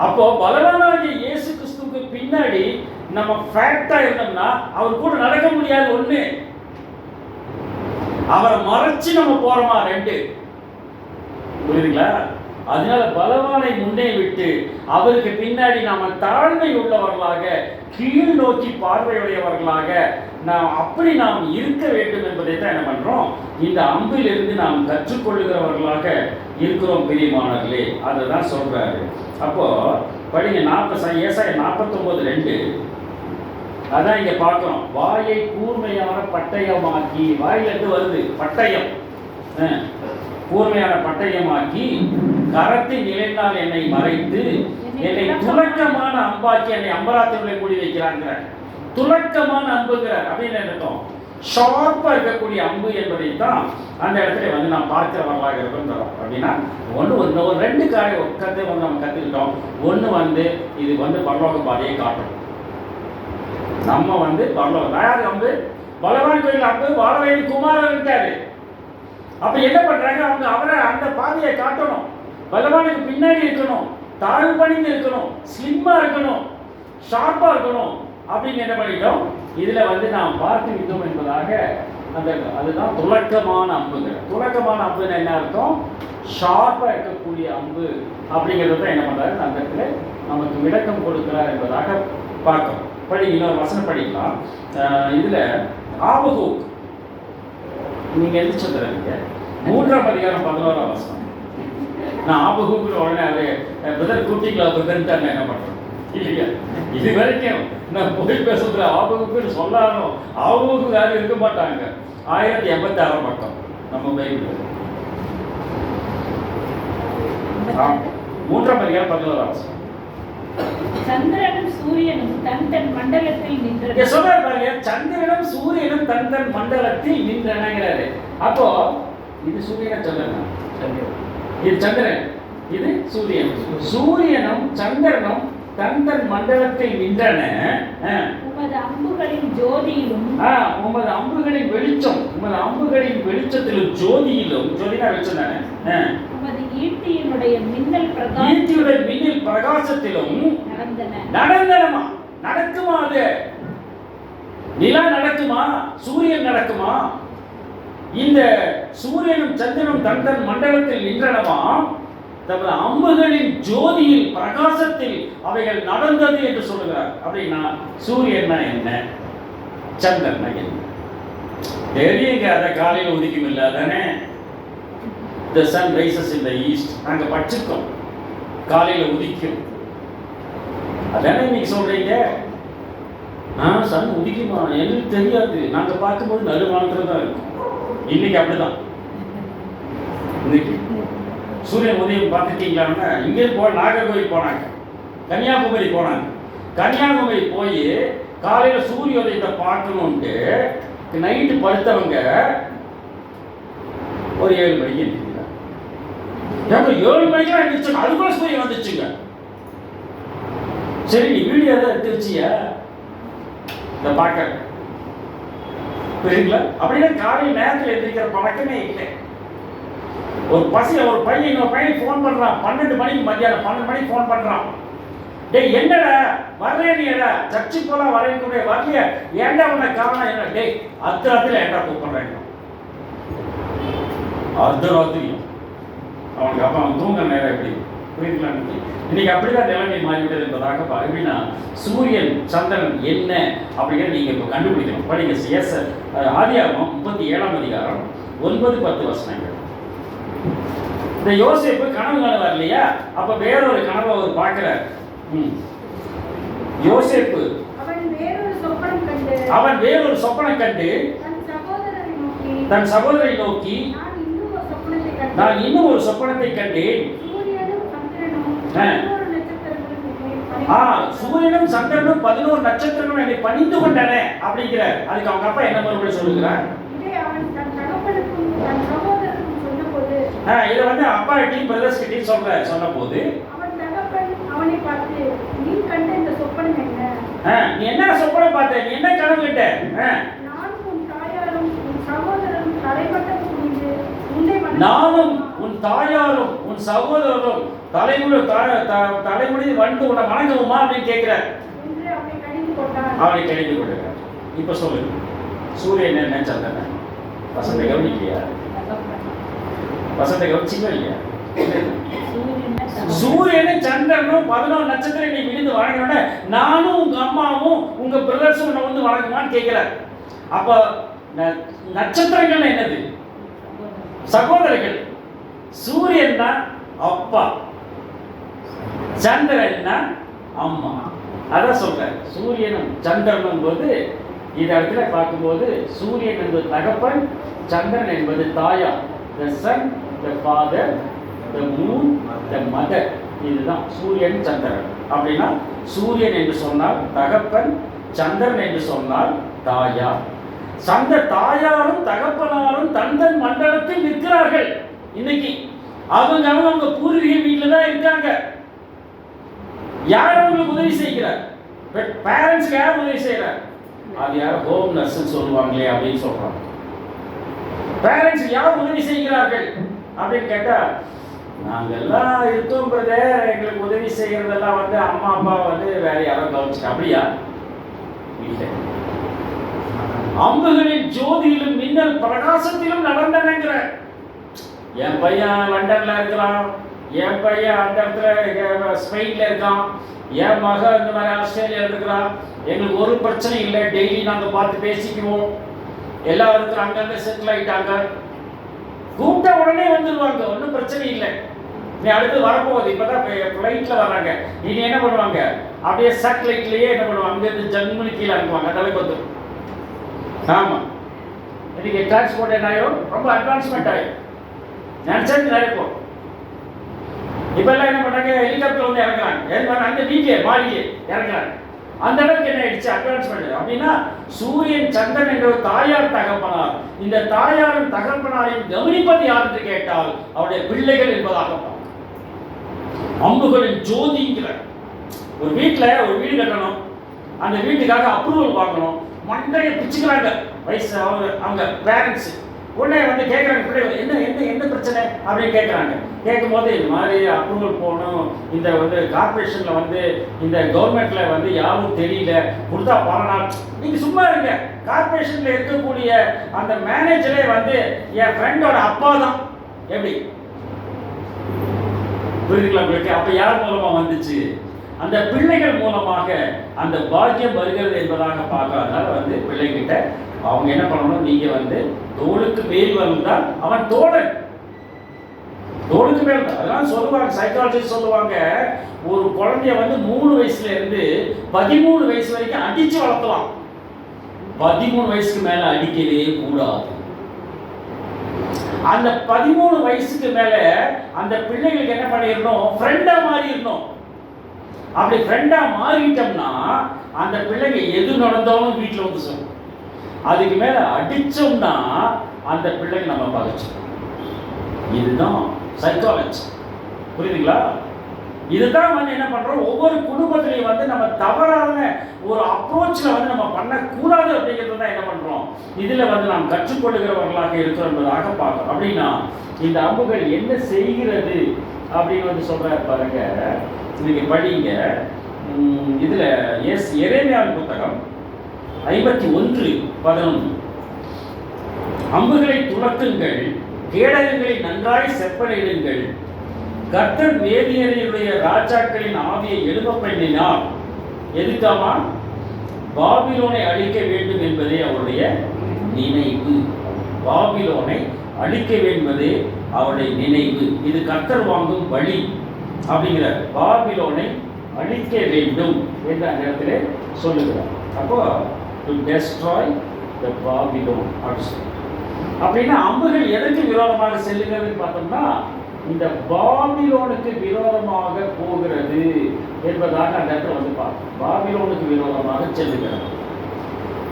அப்போ பலவானாகிய இயேசு கிறிஸ்துவுக்கு பின்னாடி நம்ம ஃபேக்டா இருந்தோம்னா அவர் கூட நடக்க முடியாது. ஒண்ணு, அவரை மறைச்சு நம்ம போறோமா? 2. புரியுதுங்களா? அதனால பலவானை முன்னே விட்டு அவருக்கு பின்னாடி நாம தாழ்மை உள்ளவர்களாக, கீழ் நோக்கி பார்வையுடையவர்களாக அப்படி நாம் இருக்க வேண்டும் என்பதை தான் என்ன பண்றோம், இந்த அம்பிலிருந்து நாம் கற்றுக்கொள்ளுகிறவர்களாக இருக்கிறோம் பிரியமானவர்களே. அதை தான் சொல்றாரு. அப்போ படிங்க 40 ஏசாயா 49:2. அதான் இங்க பார்க்கிறோம். வாயை கூர்மையான பட்டயமாக்கி, வாயிலிருந்து வருது பட்டயம், கூர்மையான பட்டயமாக்கி கரத்தின் நிலையினால் என்னை மறைத்து என்னை துலக்கமான அம்பாக்கி என்னை அம்பராத்திரிகளை மூடி வைக்கிறாங்க. துலக்கமான அம்புங்கிறார் அப்படின்னு நினைத்தோம். ஷார்ப்பா இருக்கக்கூடிய அம்பு என்பதை தான் அந்த இடத்துல வந்து நாம் பார்க்கிறவர்களாக இருக்கிறோம். அப்படின்னா ஒன்று 2 கதை வந்து நம்ம கற்றுக்கிட்டோம். ஒன்று வந்து இது வந்து பரலோக பாதையை காட்டும். நம்ம வந்து பரலோகம் யார் அம்பு? பலவான் கோயில் அம்பு வாழவேலி குமாரர் இருக்காரு. அப்ப என்ன பண்றாங்க அவங்க? அவரை அந்த பாதையை காட்டணும். பலவானுக்கு பின்னாடி இருக்கணும், தாழ்வு பணிந்து இருக்கணும், ஸ்லிம்மா இருக்கணும், ஷார்ப்பா இருக்கணும் அப்படின்னு என்ன பண்ணிட்டோம், இதுல வந்து நாம் பார்த்து விட்டோம் என்பதாக அந்த அதுதான் துலக்கமான அம்புங்கிற. துலக்கமான அம்புன்னு என்ன அர்த்தம்? ஷார்ப்பா இருக்கக்கூடிய அம்பு அப்படிங்கிறத என்ன பண்றாரு அந்த இடத்துல நமக்கு விளக்கம் கொடுக்கிறார் என்பதாக பார்க்கிறோம். படி இன்னொரு வசனம் படிக்கலாம். இதுல ஆபகூக் நீங்க எந்திரிச்சு வந்துடுறீங்க 3ஆம் அதிகாரம் 11ஆம் வசனம். நான் ஆபகூக்கு உடனே அது பிரதர் கூட்டிக்கலாம் பிரதர்ன்ட்டு என்ன பண்றேன் இல்லையா? இது வரைக்கும் நான் போய் பேசுற ஆபகுக்குன்னு சொல்லாலும் ஆபகுக்கு யாரும் இருக்க மாட்டாங்க. 1086 பக்கம் நம்ம பைபிள் 3ஆம் அதிகாரம் 11ஆம் வசனம். சந்திரனும் சூரியனும் தன் தன் மண்டலத்தில் நின்றன. சொல்றாரு பாருங்க, சந்திரனும் சூரியனும் தன் தன் மண்டலத்தில் நின்றனங்கிறாரு. அப்போ இது சூரியனை சந்திரன், இது சந்திரன், இது சூரியன். சூரியனும் சந்திரனும் தன் தன் மண்டலத்தில் நின்றன. உமது அம்புகளின் ஜோதியிலும், உமது அம்புகளின் வெளிச்சம், உமது அம்புகளின் வெளிச்சத்திலும் ஜோதியிலும், ஜோதினா வெளிச்சம் தானே, உமது ஈட்டியினுடைய மின்னல் பிரகாசம், ஈட்டியுடைய மின்னல் பிரகாசத்திலும் நடந்தனமா. நடக்குமா? அது நிலா நடக்குமா? சூரியன் நடக்குமா? இந்த சூரியனும் சந்திரனும் தன் தன் மண்டலத்தில் நின்றனமா, தமது அம்புகளின் ஜோதியில் பிரகாசத்தில் அவைகள் நடந்தது என்று சொல்லுகிறார். அப்படின்னா சூரியன்னா என்ன, சந்திரன்னா என்ன தெரியுங்க. அதை காலையில் உதிக்கும் இல்லை தானே. The sun rises in the east. நாங்க படிச்சிருக்கோம், காலையில் உதிக்கும். அதானே இன்னைக்கு சொல்றீங்க. சன் உதிக்குமா? எனக்கு தெரியாது. நாங்க பார்க்கும்போது நடுவானத்துல தான் இருக்கும். இன்னைக்கு அப்படிதான். இன்னைக்கு சூரியன் உதயம் பார்த்துட்டீங்களான்னா இங்கே நாகர்கோவில் போனாங்க, கன்னியாகுமரி போனாங்க. கன்னியாகுமரி போய் காலையில் சூரிய உதயத்தை பார்க்கணுன்ட்டு நைட்டு படுத்தவங்க ஒரு 7 மணிக்கு எழுந்திருக்கிறாங்க. 7 மணிக்கெல்லாம் எழுந்திரிச்சு அதுக்குள்ள சூரியன் வந்துச்சுங்க. சரி, நீ வீடியோ தான் எடுத்து வச்சியா இந்த பார்க்க புரியுங்களா? அப்படின்னா காலையில் நேரத்தில் எழுந்திருக்கிற பழக்கமே இல்லை. ஒரு பையன் இன்னொரு பையனுக்கு ஃபோன் பண்ணுறான் 12 மணிக்கு, மத்தியானம் 12 மணிக்கு ஃபோன் பண்ணுறான். டேய் என்னடா வரலையா? நீ என்ன சர்ச்சுக்கு போலாம் வரையக்கூடிய வரலையா? ஏன்டா உன்னை காரணம் என்ன? டேய் அர்த்தராத்திரியில் ஏன்டா கூப்பிட்றேன்? அர்த்தராத்திரியும் அவனுக்கு அப்போ அவன் தூங்க நேரம் எப்படி? புரியுதுங்களா? இன்னைக்கு அப்படிதான் நிலைமை மாறிவிட்டது என்பதாக. எப்படின்னா சூரியன் சந்திரன் என்ன அப்படிங்கிறத நீங்க இப்போ கண்டுபிடிக்கணும். படிங்க. ஆதியாகமம் 37ஆம் அதிகாரம் 9-10 வசனங்கள். இந்த யோசேப்பு கனவு காணுவார் இல்லையா? அப்ப வேறொரு கனவை அவர் பார்க்கிறார். யோசேப்பு அவன் வேறொரு சொப்பனம் கண்டு தன் சகோதரை நோக்கி, நான் இன்னும் ஒரு சொப்பனத்தை கண்டேன். சூரியனும் சந்திரனும் 11 நட்சத்திரங்களும் என்னை பணிந்து கொண்டன அப்படிங்கிற. அதுக்கு அவங்க அப்பா என்ன மறுபடியும் சொல்லுகிறார்? இதை வந்து அப்பா கிட்டையும் பிரதர்ஸ் கிட்டையும் சொன்ன போது அவன் தகப்பன் அவனை பார்த்து, நீ கண்ட இந்த சொப்பனம் என்ன? நீ என்ன சொப்பனை பார்த்த, நீ என்ன கனவு கண்ட? நானும் உன் தாயாரும் உன் சகோதரரும் தலைமட்டம் குனிந்து உன்னை நானும் உன் தாயாரும் உன் சகோதரரும் தலைமுடி வந்து உன்னை வணங்குவோமா அப்படின்னு கேட்கிறார். என்று அவனை கடிந்து கொண்டான். அவனை கடிந்து கொண்டிருக்கார். இப்ப சொல்லுங்க, சூரியன் என்ன சந்திரன்? வசந்த கவனிக்கலையா? வசந்த கவனிச்சிங்களா இல்லையா? சூரியனும் சந்திரனும் 11 நட்சத்திரம் நீ விழுந்து வணங்கினோட நானும் உங்க அம்மாவும் உங்க பிரதர்ஸும் உன்னை வந்து வணங்குமான்னு கேட்கிறார். அப்ப நட்சத்திரங்கள் என்னது? சகோதரர்கள். சூரியன் தான் அப்பா, சந்திரன் தான் அம்மா. அதான் சொல்றேன், சூரியனும் சந்திரனும் போது இந்த இடத்துல பார்க்கும்போது சூரியன் என்பது தகப்பன், சந்திரன் என்பது தாயார். the sun, the father, the moon, the mother. இதுதான் சூரியன் சந்திரன். அப்படின்னா சூரியன் என்று சொன்னால் தகப்பன், சந்திரன் என்று சொன்னால் தாயார். சந்த தாயாரும் தகப்பனாரும் தந்தன் மண்டலத்தில் நிற்கிறார்கள். இன்னைக்கு அவங்க பூர்வீக வீட்டில் தான் இருக்காங்க. யார் அவங்களுக்கு உதவி செய்கிறார்? பேரண்ட்ஸ்க்கு யார் உதவி செய்கிறார்? அது யார்? ஹோம் நர்ஸ்ன்னு சொல்லுவாங்களே அப்படின்னு சொல்றாங்க. பேரண்ட்ஸ் யார் உதவி செய்கிறார்கள் அப்படின்னு கேட்டா, நாங்கெல்லாம் இருக்கோம் பிரதர், எங்களுக்கு உதவி செய்கிறதெல்லாம் வந்து அம்மா அப்பா வந்து வேற யாரோ கவனிச்சுட்டு. அப்படியா? இல்லை. அம்புகளின் ஜோதியிலும் மின்னல் பிரகாசத்திலும் நடந்தனங்கிற. என் பையன் லண்டன்ல இருக்கிறான், என் பையன் அந்த இடத்துல ஸ்பெயின்ல இருக்கான், என் மக இந்த மாதிரி ஆஸ்திரேலியா இருக்கிறான், எங்களுக்கு ஒரு பிரச்சனை இல்லை, டெய்லி நாங்கள் பார்த்து பேசிக்குவோம், எல்லாருக்கும் அங்கங்க செட்டில் ஆயிட்டாங்க, கூப்பிட்ட உடனே வந்துடுவாங்க, ஒன்றும் பிரச்சனை இல்லை. நீ அடுத்து வரப்போகுது, இப்போதான் ஃப்ளைட்ல வர்றாங்க, இனி என்ன பண்ணுவாங்க? அப்படியே சேட்டலைட்லயே என்ன பண்ணுவாங்க, அங்கேருந்து ஜன்மனி கீழே அனுப்புவாங்க, தலைக்கு வந்து. ஆமாம், இன்னைக்கு டிரான்ஸ்போர்ட் என்ன ஆகும், ரொம்ப அட்வான்ஸ்மெண்ட் ஆகும், நினைச்சது நடக்கும். இப்பெல்லாம் என்ன பண்றாங்க, ஹெலிகாப்டர் வந்து இறங்குறாங்க, அந்த வீட்டிலே மாடியிலே இறங்குறாங்க. அந்த அளவுக்கு என்ன ஆயிடுச்சு, அட்வான்ஸ்மெண்ட். அப்படின்னா சூரியன் சந்திரன் என்ற ஒரு தாயார் தகப்பனார். இந்த தாயாரும் தகப்பனாரையும் கவனிப்பது யார் என்று கேட்டால் அவருடைய பிள்ளைகள் என்பதாக. அம்புகளின் ஜோதிங்கிற ஒரு வீட்டில் ஒரு வீடு கட்டணும், அந்த வீட்டுக்காக அப்ரூவல் வாங்கணும், மண்டையை பிச்சுக்கிறாங்க வயசு அவங்க பேரண்ட்ஸ். உடனே வந்து கேட்குறாங்க பிள்ளைகள், என்ன என்ன என்ன பிரச்சனை அப்படின்னு கேட்குறாங்க. கேட்கும்போது இந்த மாதிரி அப்ரூவல் போகணும், இந்த வந்து கார்பரேஷனில் வந்து இந்த கவர்மெண்ட்டில் வந்து யாரும் தெரியல, கொடுத்தா பலனால். நீங்கள் சும்மா இருங்க, கார்பரேஷனில் இருக்கக்கூடிய அந்த மேனேஜரே வந்து என் ஃப்ரெண்டோட அப்பா தான். எப்படி புரியுதுங்களா உங்களுக்கு? அப்போ யார் மூலமாக வந்துச்சு? அந்த பிள்ளைகள் மூலமாக அந்த பாக்கியம் வருகிறது என்பதாக பார்க்காதனால வந்து பிள்ளைகிட்ட அவங்க என்ன பண்ணணும், நீங்க வந்து தோளுக்கு மேல் வந்தால் அவன் தோழன், தோளுக்கு மேல். அதெல்லாம் சொல்லுவாங்க, சைக்காலஜிஸ்ட் சொல்லுவாங்க, ஒரு குழந்தைய வந்து 3 வயசுல இருந்து 13 வயசு வரைக்கும் அடிச்சு வளர்த்தலாம், 13 வயசுக்கு மேல அடிக்கவே கூடாது. அந்த 13 வயசுக்கு மேல அந்த பிள்ளைகளுக்கு என்ன பண்ணிடணும், ஃப்ரெண்டா மாறிடணும். அப்படி ஃப்ரெண்டா மாறிட்டோம்னா அந்த பிள்ளைங்க எது நடந்தாலும் வீட்டில் வந்து சொல்லும். அதுக்கு மேல அடிச்சோம்னா அந்த பிள்ளைங்க நம்ம பகைச்சோம். இதுதான் சைக்காலஜி, புரியுதுங்களா? இதுதான் வந்து என்ன பண்றோம், ஒவ்வொரு குடும்பத்திலையும் வந்து நம்ம தவறான ஒரு அப்ரோச்ல வந்து நம்ம பண்ணக்கூடாது அப்படிங்கிறது தான் என்ன பண்றோம், இதுல வந்து நாம் கற்றுக்கொள்ளுகிறவர்களாக இருக்கிறோம் என்பதாக பார்க்கிறோம். அப்படின்னா இந்த அம்புகள் என்ன செய்கிறது அப்படின்னு வந்து சொல்ற பாருங்க, இன்னைக்கு படிங்க. இதுல எரேமியாவின் புத்தகம் 51:11. அம்புகளை துளக்குங்கள், கேடகங்களை நன்றாய் செப்பனிடுங்கள், கர்த்தர் மேதியருடைய ராஜாக்களின் ஆவியை எழுப்ப பண்ணினார். எதுக்காமா? பாபிலோனை அழிக்க வேண்டும் என்பதே அவருடைய நினைவு. பாபிலோனை அழிக்க வேண்டுவதே அவருடைய நினைவு. இது கர்த்தர் வாங்கும் வழி அப்படிங்கிறார். பாபிலோனை அழிக்க வேண்டும் என்று அந்த இடத்துல சொல்லுகிறார். அப்போ டு டெஸ்ட்ராய் த பாபிலோன் அப்படின்னா அம்புகள் எதற்கு விரோதமாக செல்லுகிறதுன்னு பார்த்தோம்னா இந்த பாபிலோனுக்கு விரோதமாக போகிறது என்பதாக அந்த இடத்துல வந்து பார்ப்போம். பாபிலோனுக்கு விரோதமாக செல்லுகிறது.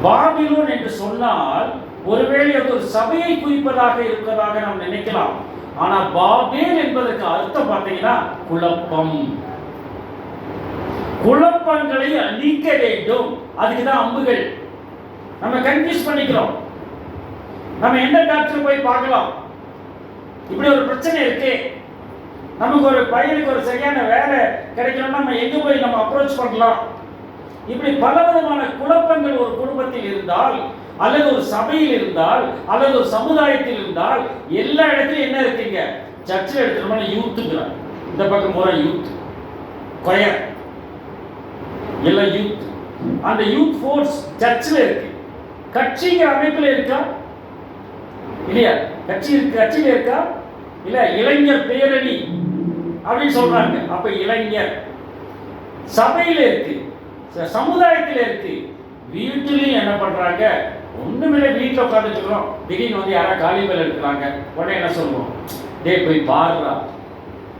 பாபிலோன் என்று சொன்னால் ஒருவேளை அது ஒரு சபையை குறிப்பதாக இருப்பதாக நாம் நினைக்கலாம். ஆனா பாபேல் என்பதற்கு அர்த்தம் பார்த்தீங்கன்னா குழப்பம். குழப்பங்களை அழிக்க வேண்டும். அதுக்குதான் அம்புகள். நம்ம கன்ஃபியூஸ் பண்ணிக்கிறோம். நம்ம எந்த டாக்டர் போய் பார்க்கலாம், இப்படி ஒரு பிரச்சனை இருக்கு, நமக்கு ஒரு பையனுக்கு ஒரு சரியான வேலை கிடைக்கணும்னா நம்ம எங்க போய் நம்ம அப்ரோச் பண்ணலாம். இப்படி பலவிதமான குழப்பங்கள் ஒரு குடும்பத்தில் இருந்தால், அல்லது ஒரு சபையில் இருந்தால், அல்லது ஒரு சமுதாயத்தில் இருந்தால், எல்லா இடத்துலையும் என்ன இருக்குங்க? சர்ச்சில் எடுத்துட்டோம்னா யூத்துங்கிறாங்க. இந்த பக்கம் போற யூத் கொயர் எல்லாம் யூத். அந்த யூத் ஃபோர்ஸ் சர்ச்சில் இருக்கு. கட்சிங்கிற அமைப்பில் இருக்கா இல்லையா? கட்சியில் இருக்கா இல்ல? இளைஞர் பேரணி அப்படின்னு சொல்றாங்க. அப்ப இளைஞர் சபையில இருக்கு, சமுதாயத்தில் இருக்கு, வீட்டிலையும் என்ன பண்றாங்க? ஒண்ணுமில்லை, வீட்டில் உட்காந்துட்டு இருக்கிறோம், திடீர்னு வந்து யாராவது காலி மேல எடுக்கிறாங்க, உடனே என்ன சொல்லுவோம்? டே போய் பாருடா,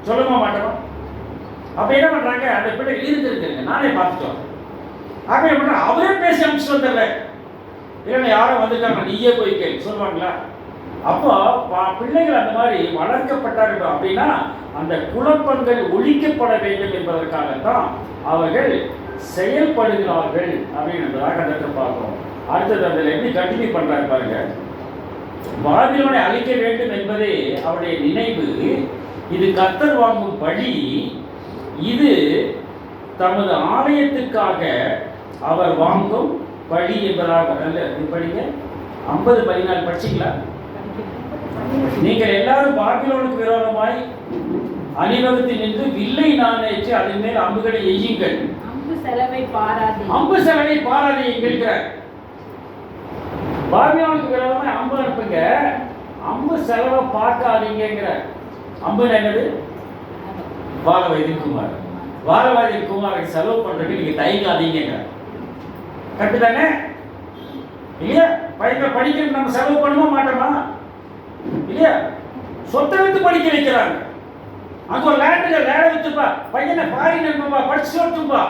சொல்லமா மாட்டோம். அப்ப என்ன பண்றாங்க? அந்த பிள்ளை இருக்குங்க, நானே பார்த்துட்டோம். அப்ப என்ன பண்ற? அவரே பேசி அனுப்பிச்சு வந்துடல, இல்லைன்னா யாரும் வந்துட்டாங்க, நீயே போய் கேள்வி சொல்லுவாங்களா? அப்போ பிள்ளைகள் அந்த மாதிரி வளர்க்கப்பட்டார்கள் அப்படின்னா அந்த குழப்பங்கள் ஒழிக்கப்பட வேண்டும் என்பதற்காகத்தான் அவர்கள் செயல்படுகிறார்கள் அப்படின்றதாக அந்த பார்க்கிறோம். அடுத்தது அதில் எப்படி கண்டினியூ பண்றாங்க பாருங்க. பாபிலோனை அழிக்க வேண்டும் என்பதே அவருடைய நினைவு. இது கர்த்தர் வாங்கும் பழி. இது தமது ஆலயத்துக்காக அவர் வாங்கும் பழி என்பதாக. படிங்க 50-14 படிச்சிங்களா? நீங்கள் எல்லாரும் பாபிலோனுக்கு விரோதமாய் அணிவகுத்து நின்று வில்லை நாணேற்றி அதன் மேல் அம்புகளை எய்யுங்கள். அம்பு செலவை பாராதீங்க. பாபிலோனுக்கு விரோதமாய் அம்பு அனுப்புங்க, அம்பு செலவை பார்க்காதீங்கிற. அம்பு என்னது? வாழவயதில் குமாருக்கு செலவு பண்றதுக்கு நீங்க தயங்காதீங்க. கரெக்டு தானே இல்லையா? பையன் படிக்கிறது நம்ம செலவு பண்ணுமா மாட்டோமா இல்லையா? சொத்தை வித்து படிக்க வைக்கிறாங்க. அங்க ஒரு லேண்டுல வேலை வித்துப்பா, பையனை ஃபாரின் அனுப்புப்பா, படிச்சு வரட்டும்பா,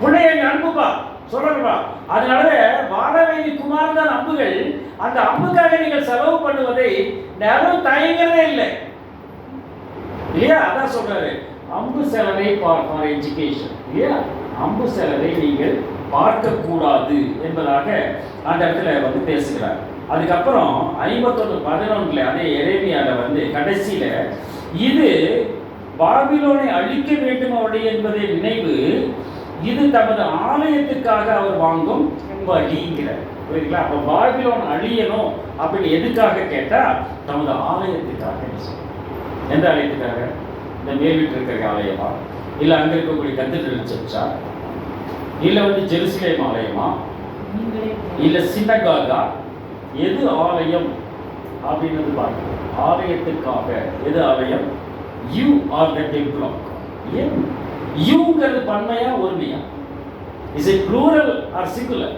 பிள்ளைய அனுப்புப்பா சொல்றா. அதனால வாழவேதி குமார் தான் அம்புகள். அந்த அம்புக்காக நீங்கள் செலவு பண்ணுவதை யாரும் தயங்கவே இல்லை இல்லையா? அதான் சொல்றாரு, அம்பு செலவை ஃபார் எஜுகேஷன் இல்லையா? அம்பு செலவை நீங்கள் பார்க்க கூடாது என்பதாக அந்த இடத்துல வந்து பேசுகிறார். அதுக்கப்புறம் 51:11 அதே எரேமியால வந்து கடைசியில இது பாபிலோனை அழிக்க வேண்டும் அவருடைய என்பதை நினைவு, இது தமது ஆலயத்துக்காக அவர் வாங்கும் வழிங்கிறார். புரியுதுங்களா? அப்ப பாபிலோன் அழியணும் அப்படின்னு எதுக்காக கேட்டா தமது ஆலயத்துக்காக. எந்த ஆலயத்துக்காக? இந்த மேல் வீட்டு இருக்கிற ஆலயமா, இல்ல அங்க இருக்கக்கூடிய கத்தீட்ரல் சர்ச்சா, இல்ல வந்து ஜெருசலேம் ஆலயமா, இல்ல சினகாகா? எது ஆலயம் அப்படின்னு பார்க்கணும். ஆலயத்துக்காக எது ஆலயம்? You are the temple of God. யூங்கிறது பன்மையா ஒருமையா? Is it plural or singular?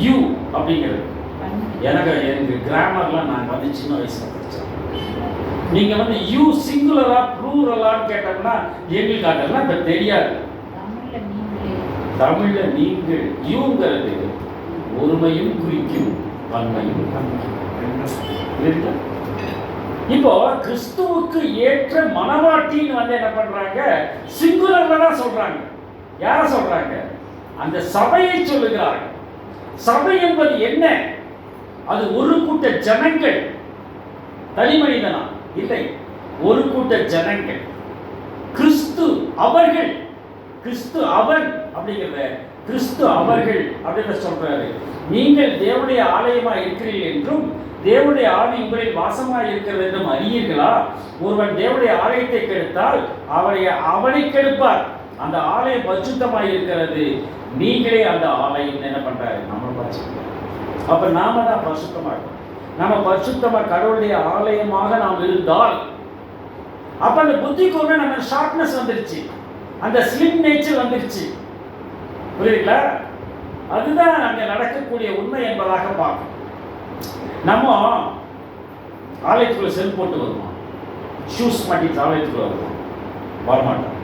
You அப்படிங்கிறது எனக்கு கிராமர்லாம் நான் வந்து சின்ன வயசுல படிச்சேன். நீங்க வந்து யூ சிங்குலரா ப்ளூரலான்னு கேட்டோம்னா எங்களுக்கு அதெல்லாம் இப்ப தெரியாது. தமிழ்ல நீங்கள். யூங்கிறது ஒருமையும் குறிக்கும், பன்மையும். இப்போ கிறிஸ்துவுக்கு ஏற்ற மனவாட்டின்னு வந்து என்ன பண்றாங்க? சிங்குலர்ல தான் சொல்றாங்க. யார சொல்றாங்க? அந்த சபையை சொல்லுகிறார்கள். சபை என்பது என்ன? அது ஒரு கூட்ட ஜனங்கள். தனி மனிதனா? இல்லை, ஒரு கூட்ட ஜனங்கள். கிறிஸ்து அவர்கள், கிறிஸ்து அவன் அப்படிங்கிறத கிறிஸ்து அவர்கள் அப்படின்னு சொல்றாரு. நீங்கள் தேவனுடைய ஆலயமா இருக்கிறீர்கள் என்றும் தேவனுடைய ஆவி உங்களில் வாசமாக இருக்கிறது என்றும் அறியீர்களா? ஒருவன் தேவனுடைய ஆலயத்தை கெடுத்தால் அவனை கெடுப்பார். அந்த ஆலயம் பரிசுத்தமாக இருக்கிறது, நீங்களே அந்த ஆலயம் என்ன பண்றாரு? நம்ம பரிசுத்தம். அப்ப நாம தான் பரிசுத்தமா இருக்கோம். நம்ம பரிசுத்தமா கடவுளுடைய ஆலயமாக நாம் இருந்தால் அப்ப அந்த புத்திக்கு ஒன்று நம்ம ஷார்ப்னஸ் வந்துருச்சு, அந்த ஸ்லிம் நேச்சர் வந்துருச்சு. புரியுதுங்களா? அதுதான் அங்க நடக்கக்கூடிய உண்மை என்பதாக பார்க்கணும். நம்ம ஆலயத்துக்குள்ள செல் போட்டு வருவோம், ஷூஸ் மாட்டிட்டு ஆலயத்துக்குள்ள வருவோம், வரமாட்டோம்.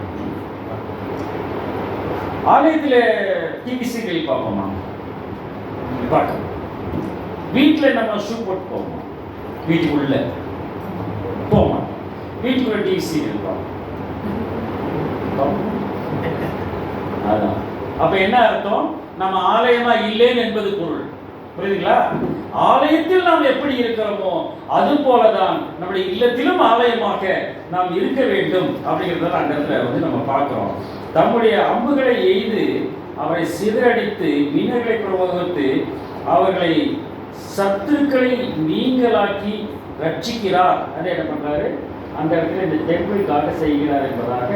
ஆலயத்தில் டிவி சீரியல் பார்ப்போமா? பார்க்கணும். வீட்டில் நம்ம ஷூ போட்டு போவோம், வீட்டுக்குள்ள போக மாட்டோம். வீட்டுக்குள்ள டிவி சீரியல் பார்ப்போம். அதான். அப்ப என்ன அர்த்தம்? நம்ம ஆலயமா இல்லைன்னு என்பது பொருள். புரியுதுங்களா? ஆலயத்தில் நாம் எப்படி இருக்கிறோமோ அது போலதான் நம்முடைய இல்லத்திலும் ஆலயமாக நாம் இருக்க வேண்டும் அப்படிங்கிறத அந்த இடத்துல நம்ம பார்க்கிறோம். தம்முடைய அம்புகளை எய்து அவரை சிதறடித்து மீனர்களை பிரபோதித்து அவர்களை சத்துருக்களை நீங்களாக்கி ரட்சிக்கிறார். அதை என்ன பண்றாரு? அந்த இடத்துல இந்த டெம்பிளுக்காக செய்கிறார் என்பதாக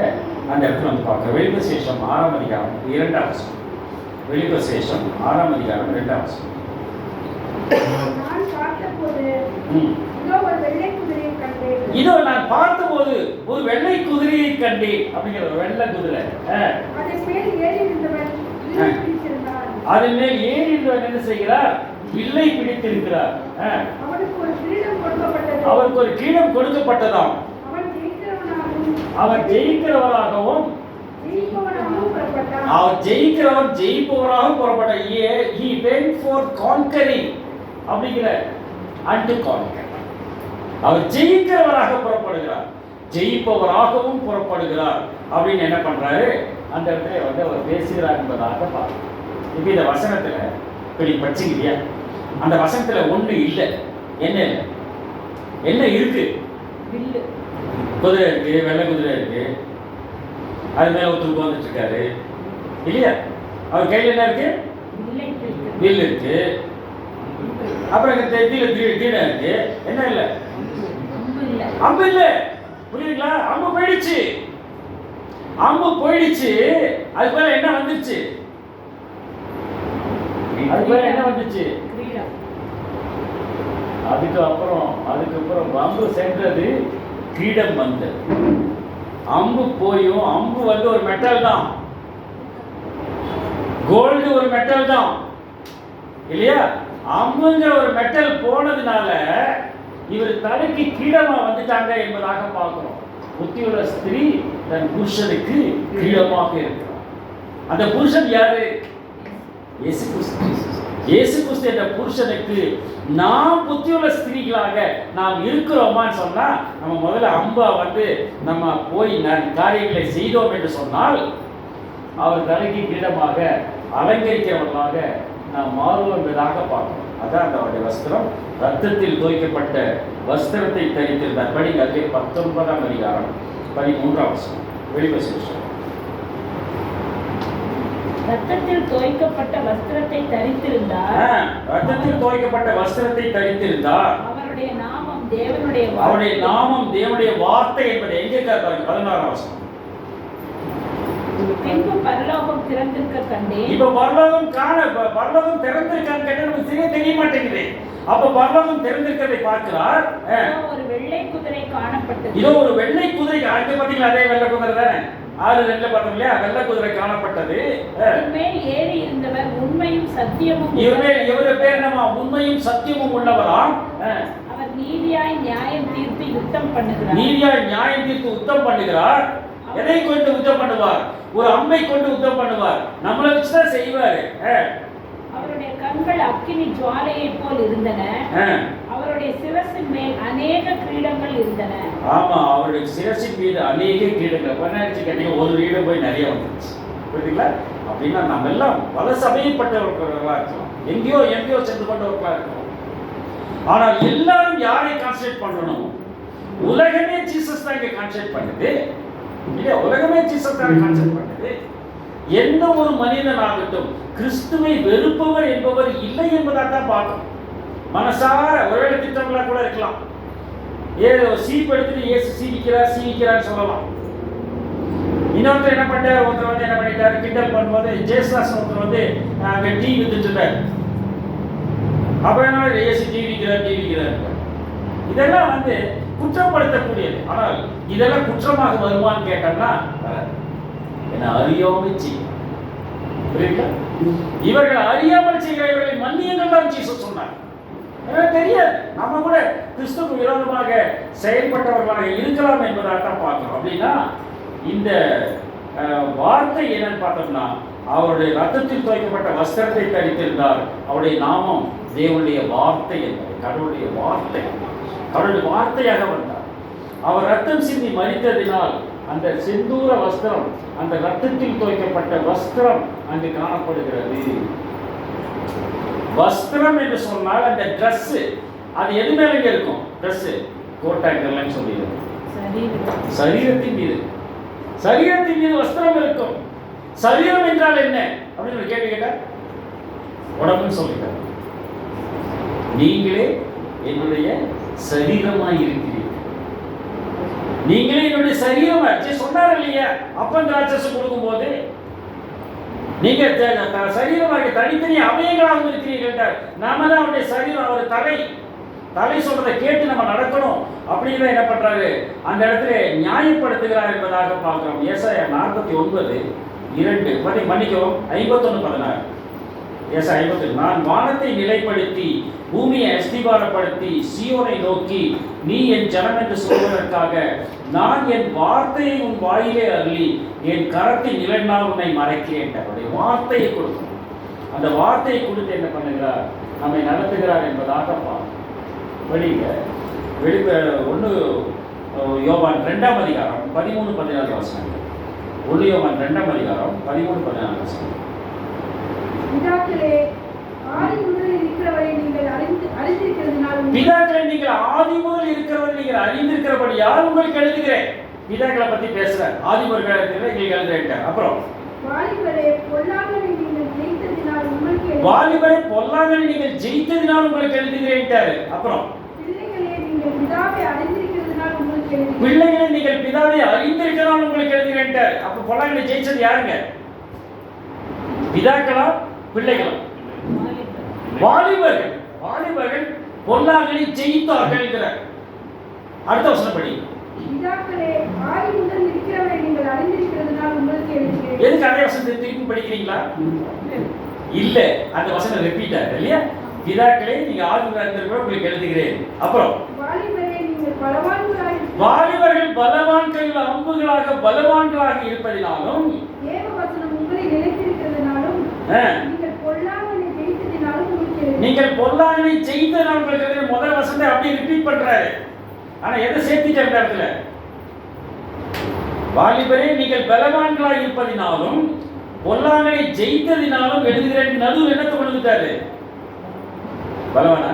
அந்த இடத்துல நம்ம பார்க்கிறோம். வெளிப்பசேஷம் 6ஆம் அதிகாரம் 2ஆம் வசனம். வெளிப்பசேஷம் 6ஆம் அதிகாரம் 2ஆம் வசனம். நான் பார்த்தபோது இதோ ஒரு வெள்ளை குதிரையை கண்டேன். இதோ நான் பார்த்தபோது ஒரு வெள்ளை குதிரையை கண்டேன். அப்படிங்கிற ஒரு வெள்ளை குதிரை. அதன் மேல் ஏறி இருந்தவன் வில்லை பிடித்திருந்தான். அதன் மேல் ஏறி இருந்தவன் என்ன செய்கிறார்? வில்லை பிடித்திருக்கிறார். அவனுக்கு ஒரு கிரீடம் கொடுக்கப்பட்டது. அவருக்கு ஒரு கிரீடம் கொடுக்கப்பட்டதாம். அவர் ஜெயிக்கிறவராகவும் புறப்பட்டார். அவர் ஜெயிக்கிறவர் ஜெயிப்பவராக புறப்பட்டார். He went for conquering அப்படிங்கிற அண்டு கான்கர். அவர் ஜெயிக்கிறவராக புறப்படுகிறார், ஜெயிப்பவராகவும் புறப்படுகிறார் அப்படின்னு என்ன பண்றாரு? அந்த இடத்துல அவர் பேசுகிறார் என்பதாக பார்க்கணும். இப்போ இந்த வசனத்துல இப்படி படிச்சுக்கிறியா? அந்த வசனத்துல ஒண்ணு இல்லை. என்ன இல்லை? என்ன இருக்கு? குதிரை இருக்கு, வெள்ளை குதிரை இருக்கு, அது மேல ஒருத்தர் வந்துட்டு இருக்காரு இல்லையா? அவர் கையில் என்ன இருக்கு? வில் இருக்கு. அப்புறம் தீனை இருக்கு. என்ன இல்லை? அம்பு இல்லை. புரியுதுங்களா? அம்பு போயிடுச்சு. அம்பு போயிடுச்சு. அது பேர என்ன வந்துச்சு? அது பேர என்ன வந்துச்சு? அதுக்கப்புறம் அம்பு சென்றது, கிரீடம் வந்தது. அம்பு போயும் அம்பு ஒரு மெட்டல் தான், கோல்டு ஒரு மெட்டல் தான் இல்லையா? அம்புங்கிற ஒரு மெட்டல் போனதுனால இவர் தலைக்கு கிரீடமா வந்துட்டாங்க என்பதாக பார்க்கிறோம். புத்தியுள்ள ஸ்திரீ தன் புருஷனுக்கு கிரீடமாக இருக்கிறார். அந்த புருஷன் யாரு? இயேசு கிறிஸ்து. இயேசு கிறிஸ்து என்ற புருஷனுக்கு நாம் புத்தியுள்ள ஸ்திரீகளாக நாம் இருக்கிறோமான்னு சொன்னா, நம்ம முதல்ல அம்பா நம்ம போய் காரியங்களை செய்தோம் என்று சொன்னால் அவர் தலைக்கு கிரீடமாக அலங்கரிக்கிறவர்களாக நாம் மாறுவோம் என்பதாக பார்க்கணும். அதான் அவருடைய வஸ்திரம் ரத்தத்தில் தோய்க்கப்பட்ட வஸ்திரத்தை தரித்திருந்தார். படிங்க, அதே 19ஆம் அதிகாரம் 13ஆம் வசனம். வெளிப்பசேஷம். ரத்தத்தில் தோய்க்கப்பட்ட வஸ்திரத்தை தரித்திருந்தார். ரத்தத்தில் தோய்க்கப்பட்ட வஸ்திரத்தை தரித்திருந்தார். அவருடைய நாமம் தேவனுடைய வார்த்தை. அவருடைய நாமம் தேவனுடைய வார்த்தை என்பது எங்கே பாருங்க? 16ஆம் வசனம். பின்பு பரலோகம் திறந்திருக்க கண்டேன். இப்ப பரலோகம் திறந்திருக்கான்னு கேட்டா நமக்கு சரியா தெரிய மாட்டேங்குது. அப்ப பரலோகம் திறந்திருக்கிறதை பார்க்கிறார். ஒரு வெள்ளை குதிரை காணப்பட்டது. இதோ ஒரு வெள்ளை குதிரை. அங்க பாத்தீங்களா? அதே வெள்ளை குதிரை தானே. 6:2 பார்த்தோம் இல்லையா? வெள்ளை குதிரை காணப்பட்டது. மேல் ஏறி இருந்தவர் உண்மையும் சத்தியமும். இவரு பேர் என்னமா? உண்மையும் சத்தியமும் உள்ளவராம். அவர் நீதியாய் நியாயம் தீர்த்து யுத்தம் பண்ணுகிறார். நீதியாய் நியாயம் தீர்த்து யுத்தம் பண்ணுகிறார். எதை கொண்டு யுத்தம் பண்ணுவார்? ஒரு அம்பை கொண்டு யுத்தம் பண்ணுவார். நம்மளை வச்சுதான் செய்வாரு. அவருடைய கண்கள் அக்கினி ஜுவாலையை போல் இருந்தன. அவருடைய சிரசின் மேல் அநேக கிரீடங்கள் இருந்தன. ஆமா, அவருடைய சிரசின் மீது அநேக கிரீடங்கள். பண்ணாச்சு கேட்டீங்க, ஒரு கிரீடம் போய் நிறைய வந்துருச்சு. புரியுதுங்களா? அப்படின்னா நம்ம எல்லாம் பல சபைப்பட்டவர்களா இருக்கலாம், எங்கேயோ சென்று கொண்டவர்களா இருக்கலாம். ஆனால் எல்லாரும் யாரை கான்சென்ட்ரேட் பண்ணணும்? உலகமே ஜீசஸ் தான் இங்க கான்சென்ட்ரேட் பண்ணுது இல்லையா? உலகமே ஜீசஸ் தான் கான்சென்ட்ரேட் பண்ணுது. எந்த ஒரு மனிதன் ஆகட்டும் கிறிஸ்துவை வெறுப்பவர் என்பவர் இல்லை என்பதாக தான் பார்க்கணும். மனசார ஒருவேளை திட்டங்களா கூட இருக்கலாம். ஏதோ சீப் எடுத்துட்டு இயேசு சீவிக்கிறான்னு சொல்லலாம். இன்னொருத்தர் என்ன பண்ணார்? ஒருத்தர் என்ன பண்ணிட்டாரு? கிண்டல் பண்ணும்போது ஜேசுதாஸ் ஒருத்தர் அங்கே டீ வித்துட்டு இருந்தார். அப்ப என்ன இயேசு ஜீவிக்கிறார். இதெல்லாம் குற்றப்படுத்தக்கூடியது. ஆனால் இதெல்லாம் குற்றமாக வருமான்னு கேட்டோம்னா என்ன அறியாமல் செய்யும். இவர்கள் அறியாமல் செய்கிறவர்களை மன்னியுங்கள் தான் ஜீசஸ் சொன்னார். தெரியாது, நம்ம கூட கிறிஸ்துவுக்கு விரோதமாக செயல்பட்டவர்களாக இருக்கலாம் என்பதாக தான் பார்க்கிறோம். அப்படின்னா இந்த வார்த்தை என்னன்னு பார்த்தோம்னா, அவருடைய ரத்தத்தில் துவைக்கப்பட்ட வஸ்திரத்தை தரித்திருந்தார். அவருடைய நாமம் தேவனுடைய வார்த்தை என்பது கடவுளுடைய வார்த்தை. கடவுளுடைய வார்த்தையாக வந்தார். அவர் ரத்தம் சிந்தி மரித்ததினால் அந்த செந்தூர வஸ்திரம், அந்த ரத்தத்தில் துவைக்கப்பட்ட வஸ்திரம் அங்கு காணப்படுகிறது. வஸ்திரம் என்று சொன்னால் அந்த ட்ரெஸ், அது எது மேல இருக்கும்? ட்ரெஸ் கோட்டாக்கர்லாம் சொல்லிடுது. சரீரத்தின் மீது, சரீரத்தின் மீது வஸ்திரம் இருக்கும். சரீரம் என்றால் என்ன அப்படின்னு ஒரு கேள்வி கேட்டா உடம்புன்னு சொல்லிட்டார். நீங்களே என்னுடைய சரீரமாய் இருக்கிறீர்கள். நீங்களே என்னுடைய சரீரமாச்சு சொன்னார் இல்லையா? அப்பன் ராட்சஸ் கொடுக்கும் போது நீங்க சரீரமாக தனித்தனி அவயங்களாக இருக்கிறீர்கள். நாம தான் அவருடைய சரீரம். அவர் தலை சொல்றதை கேட்டு நம்ம நடக்கணும் அப்படின்னு என்ன பண்றாரு? அந்த இடத்துல நியாயப்படுத்துகிறார் என்பதாக பார்க்கிறோம். ஏசாயா 49:2 மன்னிக்கவும் 51:16. ஏசாயா 50. நான் வானத்தை நிலைப்படுத்தி பூமியை அஸ்திபாரப்படுத்தி சீயோனை நோக்கி நீ என் ஜனம் என்று சொல்வதற்காக நான் என் வார்த்தையை உன் வாயிலே அருளி என் கரத்தின் நிலைனால் உன்னை மறைக்கிறேன். அவருடைய வார்த்தையை கொடுக்கணும். அந்த வார்த்தையை கொடுத்து என்ன பண்ணுகிறார்? நம்மை நடத்துகிறார் என்பதாக வெளியில 1 யோவான் 2ஆம் அதிகாரம் 13-14 வசனங்கள். 1 யோவான் 2ஆம் அதிகாரம் 13-14 வசனங்கள். பிதாக்களே, ஆதி முதல் இருக்கிறவரை நீங்கள் அறிந்திருக்கிறதுனால் பிதாக்களை நீங்கள் ஆதி முதல் இருக்கிறவரை நீங்கள் அறிந்திருக்கிறபடியால் உங்களுக்கு எழுதுகிறேன். பிதாக்களை பத்தி பேசுறேன். ஆதி முதல் உங்களுக்கு எழுதுறேன். அப்புறம் வாலிபரே, பொல்லாங்கனை நீங்கள் ஜெயித்ததினால் உங்களுக்கு வாலிபரே, பொல்லாங்கனை நீங்கள் ஜெயித்ததினால் உங்களுக்கு எழுதுகிறேன். அப்புறம் பிள்ளைகளே, நீங்கள் பிதாவை அறிந்திருக்கிறதுனால் உங்களுக்கு எழுதுகிறேன். பிள்ளைகளை நீங்கள் பிதாவை அறிந்திருக்கிறதால் உங்களுக்கு எழுதுகிறேன். அப்ப பொல்லாங்கனை ஜெயிச்சது யாருங்க? பிதாக்களா பிள்ளைகளா? வாலிபர்கள். வாலிபர்கள் பொல்லாங்கனை ஜெயித்தார்கள் என்கிறார். அடுத்த வசனம் படி. பிதாக்களே, ஆதி முதல் இருக்கிறவரை நீங்கள் அறிந்திருக்கிறதுனால் உங்களுக்கு எழுதுகிறேன். எதுக்கு அதே வசனத்தை திருப்பி படிக்கிறீங்களா? இல்ல, அந்த வசனம் ரிப்பீட் ஆகுது இல்லையா? பிதாக்களே, நீங்க ஆதி முதல் அறிந்திருக்கிறவரை உங்களுக்கு எழுதுகிறேன். அப்புறம் வாலிபரே, நீங்கள் பலவான்களாய் வாலிபர்கள் பலவான்கள் அம்புகளாக பலவான்களாக இருப்பதினாலும் தேவ வசனம் உங்களில் நிலைத்திருக்கிறதுனாலும் நீங்கள் பொல்லாங்கனை ஜெயித்ததினாலும் உங்களுக்கு எழுதுகிறேன். நீங்கள் பொல்லாங்கனை ஜெயித்ததினால் உங்களுக்கு முதல் வசனத்தை அப்படியே ரிப்பீட் பண்றாரு. ஆனா எதை சேர்த்துட்ட இந்த இடத்துல? வாலிபரே, நீங்கள் பலவான்களாக இருப்பதினாலும் பொல்லாங்கனை ஜெயித்ததினாலும் எழுதுகிறேன். நடுவில் என்னத்தை கொண்டு வந்துட்டாரு? பலவானா?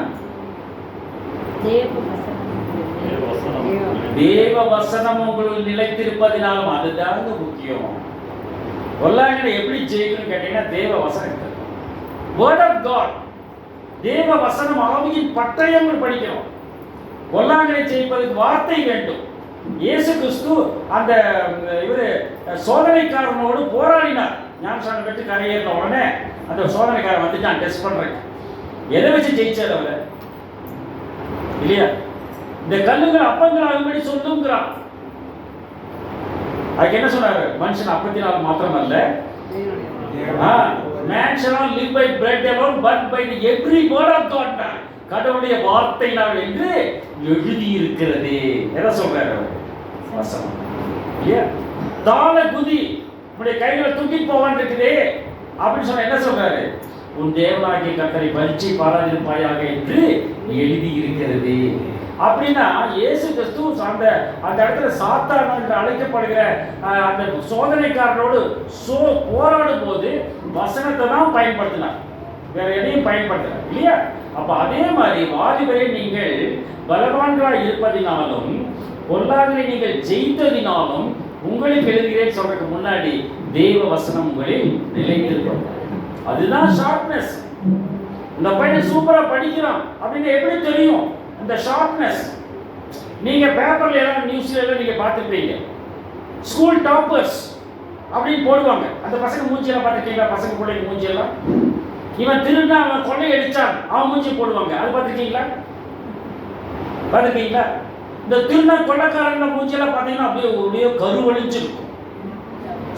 தேவ வசனம் உங்களுக்கு நிலைத்திருப்பதினாலும். அதுதான் முக்கியம். பொல்லாங்கனை எப்படி ஜெயிக்கணும்னு கேட்டீங்கன்னா தேவ வசனம், வேர்ட் ஆஃப் காட். தேவ வசனம் ஆவியின் பட்டயம் படிக்கிறோம். பொல்லாங்கனை ஜெயிப்பதற்கு வார்த்தை வேண்டும். இயேசு கிறிஸ்து அந்த இவரு சோதனைக்காரனோடு போராடினார். ஞானஸ்நானம் பெற்று கரையேறின உடனே அந்த சோதனைக்காரன் வந்துட்டான் டெஸ்ட் பண்றேன். எதை வச்சு ஜெயிச்சார் அவரை? இல்லையா? இந்த கல்லுகள் அப்பங்கள் ஆகும்படி சொல்லுங்கிறான். அதுக்கு என்ன சொன்னாரு? மனுஷன் அப்பத்தினால் மாத்திரமல்ல, man shall not live by bread alone but by every word of God. கடவுளுடைய வார்த்தையினால் என்று எழுதி இருக்கிறது. என்ன சொல்றாரு அவர்? வசனம் இல்லையா? தாள குதி உடைய கைகளை தூக்கி போவான் இருக்குது அப்படின்னு சொன்ன என்ன சொல்றாரு? உன் தேவனாகிய கர்த்தரை பரீட்சை பாராதிருப்பாயாக என்று எழுதி இருக்கிறது. அப்படின்னா இயேசு கிறிஸ்து அந்த இடத்துல சாத்தான் என்று அழைக்கப்படுகிற அந்த சோதனைக்காரனோடு போராடும் போது வசனத்தை தான் பயன்படுத்தினார், வேற எதையும் பயன்படுத்தினார் இல்லையா? அப்ப அதே மாதிரி வாலிபரை நீங்கள் பலவான்களாய் இருப்பதினாலும் பொல்லாங்கனை நீங்கள் ஜெயித்ததினாலும் உங்களுக்கு எழுதுகிறேன் சொல்றதுக்கு முன்னாடி தேவ வசனம் உங்களில் நிலைத்திருக்கும். அதுதான் ஷார்ப்னஸ். இந்த பையன் சூப்பரா படிக்கிறான் அப்படின்னு எப்படி தெரியும்? இந்த ஷார்ப்னஸ். நீங்க பேப்பர்ல எல்லாம் நியூஸ்ல எல்லாம் நீங்க பார்த்துருப்பீங்க, ஸ்கூல் டாப்பர்ஸ் அப்படின்னு போடுவாங்க. அந்த பசங்க மூஞ்சியெல்லாம் பார்த்துருக்கீங்களா? பசங்க பிள்ளைங்க மூஞ்சியெல்லாம் இவன் திருடா, அவன் கொள்ளை அடிச்சான், அவன் மூஞ்சி போடுவாங்க. அது பார்த்துருக்கீங்களா? பார்த்துருக்கீங்களா? இந்த திருநா கொள்ளக்காரன் மூஞ்சியெல்லாம் பார்த்தீங்கன்னா அப்படியே கருவழிஞ்சிருக்கும்.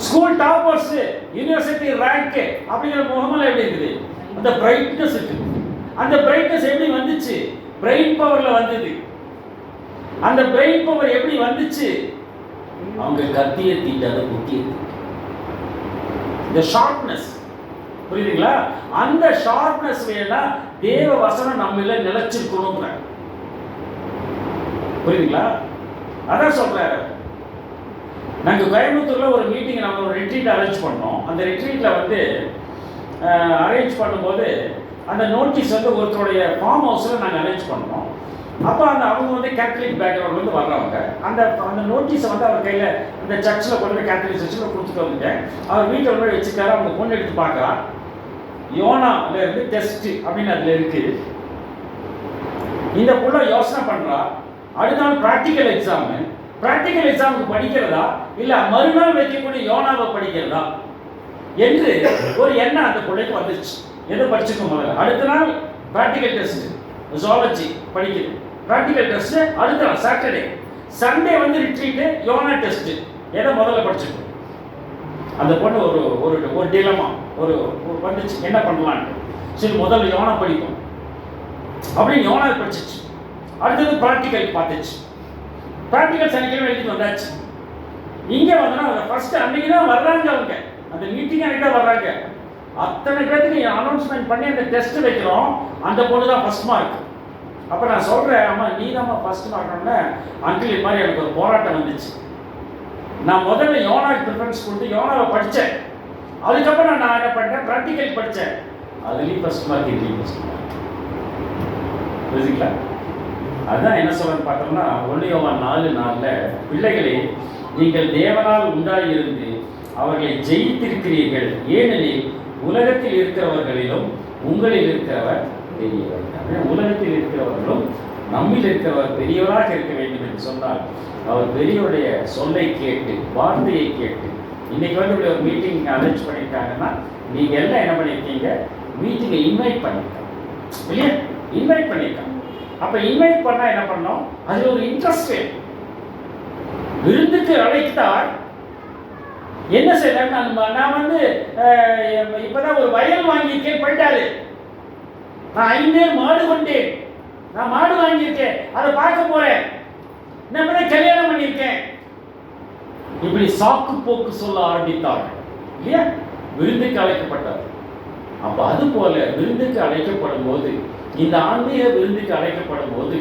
ஸ்கூல் டாப்பர்ஸ், யூனிவர்சிட்டி ரேங்க் அப்படிங்கிற முகமெல்லாம் எப்படி இருக்குது? அந்த பிரைட்னஸ் இருக்கு. அந்த பிரைட்னஸ் எப்படி வந்துச்சு? பிரெயின் பவர்ல வந்தது. அந்த பிரெயின் பவர் எப்படி வந்துச்சு? அவங்க கத்திய தீட்டாத புத்திய. இந்த ஷார்ப்னஸ் புரியுதுங்களா? அந்த ஷார்ப்னஸ் வேணா தேவ வசனம் நம்மள நிலைச்சிருக்கணும். புரியுதுங்களா? அதான் சொல்றாரு. நாங்கள் கோயம்புத்தூர்ல ஒரு மீட்டிங், நம்ம ஒரு ரிட்ரீட் அரேஞ்ச் பண்ணோம். அந்த ரிட்ரீட்ல வந்து அரேஞ்ச் பண்ணும்போது அந்த நோட்டீஸ் வந்து ஒருத்தருடைய ஃபார்ம் ஹவுஸில் நாங்கள் அரேஞ்ச் பண்ணோம். அப்போ அவங்க வந்து கேத்தலிக் பேக்ரவுண்ட்லேருந்து வர்றவங்க. அந்த நோட்டீஸை வந்து அவர் கையில் அந்த சர்ச்சில் கொண்டு போய் கேத்தலிக் சர்ச்சில் கொடுத்துட்டு வந்துட்டேன். அவர் வீட்டில் போய் வச்சுக்காரு. அவங்க பொண்ணு எடுத்து பார்க்குறா. யோனால இருந்து டெஸ்ட் அப்படின்னு அதில் இருக்குது. இந்த புள்ள யோசனை பண்ணுறா, அடுத்த நாள் ப்ராக்டிக்கல் எக்ஸாமு. ப்ராக்டிக்கல் எக்ஸாமுக்கு படிக்கிறதா இல்லை மறுநாள் வைக்கக்கூடிய யோனாவை படிக்கிறதா என்று ஒரு எண்ணம் அந்த பிள்ளைக்கு வந்துருச்சு. எதை படிச்சுக்கோ முதல்ல. அடுத்த நாள் ப்ராக்டிக்கல் டெஸ்ட், ஜுவாலஜி படிக்குது. ப்ராக்டிக்கல் டெஸ்ட் அடுத்த நாள் சாட்டர்டே. சண்டே வந்து ரிட்ரீட்டு, யோனா டெஸ்ட். எதை முதல்ல படிச்சுக்கோ. அந்த பொண்ணு ஒரு ஒரு ஒரு டிலமா ஒரு வந்துச்சு, என்ன பண்ணலான்னு. சரி, முதல்ல யோனா படிக்கும் அப்படின்னு யோனா படிச்சிச்சு. அடுத்தது ப்ராக்டிக்கல் பார்த்துச்சு. ப்ராக்டிக்கல் சனிக்கிழமை எழுதிட்டு வந்தாச்சு. இங்கே வந்தோன்னா ஃபர்ஸ்ட் அன்னைக்கு தான் வர்றாங்க. அவங்க அந்த மீட்டிங் அன்னைக்கு தான் வர்றாங்க. அத்தனை பேருக்கு அனௌன்ஸ்மெண்ட் பண்ணி அந்த டெஸ்ட் வைக்கிறோம். அந்த பொண்ணு தான் ஃபர்ஸ்ட் மார்க். அப்போ நான் சொல்கிறேன், அம்மா நீ தான்மா ஃபர்ஸ்ட் மார்க்னோடனே அங்கிள் இது மாதிரி எனக்கு ஒரு போராட்டம் வந்துச்சு. நான் முதல்ல யோனாவுக்கு ப்ரிஃபரன்ஸ் கொடுத்து யோனாவை படித்தேன். அதுக்கப்புறம் நான் என்ன பண்ணேன், ப்ராக்டிக்கல் படித்தேன். அதுலேயும் ஃபர்ஸ்ட் மார்க், இதுலேயும் ஃபர்ஸ்ட் மார்க். புரிஞ்சுங்களா? அதுதான் என்ன சொல்றேன்னு பார்த்தோம்னா 1 யோவான் 4:4 பிள்ளைகளே, நீங்கள் தேவனால் உண்டாயிருந்து அவர்களை ஜெயித்திருக்கிறீர்கள், ஏனெனில் உலகத்தில் இருக்கிறவர்களிலும் உங்களில் இருக்கிறவர் பெரியவர். உலகத்தில் இருக்கிறவர்களும் நம்மில் இருக்கிறவர் பெரியவராக இருக்க வேண்டும் என்று சொன்னால் அவர் பெரியவருடைய சொல்லை கேட்டு, வார்த்தையை கேட்டு. இன்னைக்கு வந்து இப்படி ஒரு மீட்டிங் அரேஞ்ச் பண்ணியிருக்காங்கன்னா நீங்கள் எல்லாம் என்ன பண்ணியிருக்கீங்க, மீட்டிங்கை இன்வைட் பண்ணியிருக்காங்க இல்லையா? இன்வைட் பண்ணியிருக்காங்க. அப்போ இன்வைட் பண்ணால் என்ன பண்ணோம், அதில் ஒரு இன்ட்ரெஸ்ட் வேணும். விருந்துக்கு அழைத்தால் என்ன செய்யலாம், நான் வந்து இப்போதான் ஒரு வயல் வாங்கியிருக்கேன் போயிட்டாரு. நான் 5 மாடு கொண்டேன், நான் மாடு வாங்கியிருக்கேன், அதை பார்க்க போறேன், நான் தான் கல்யாணம் பண்ணியிருக்கேன். இப்படி சாக்கு போக்கு சொல்ல ஆரம்பித்தார்கள் இல்லையா? விருந்துக்கு அழைக்கப்பட்டார். அப்போ அது போல விருந்துக்கு அழைக்கப்படும் போது, இந்த ஆன்மீக விருந்துக்கு அழைக்கப்படும் போது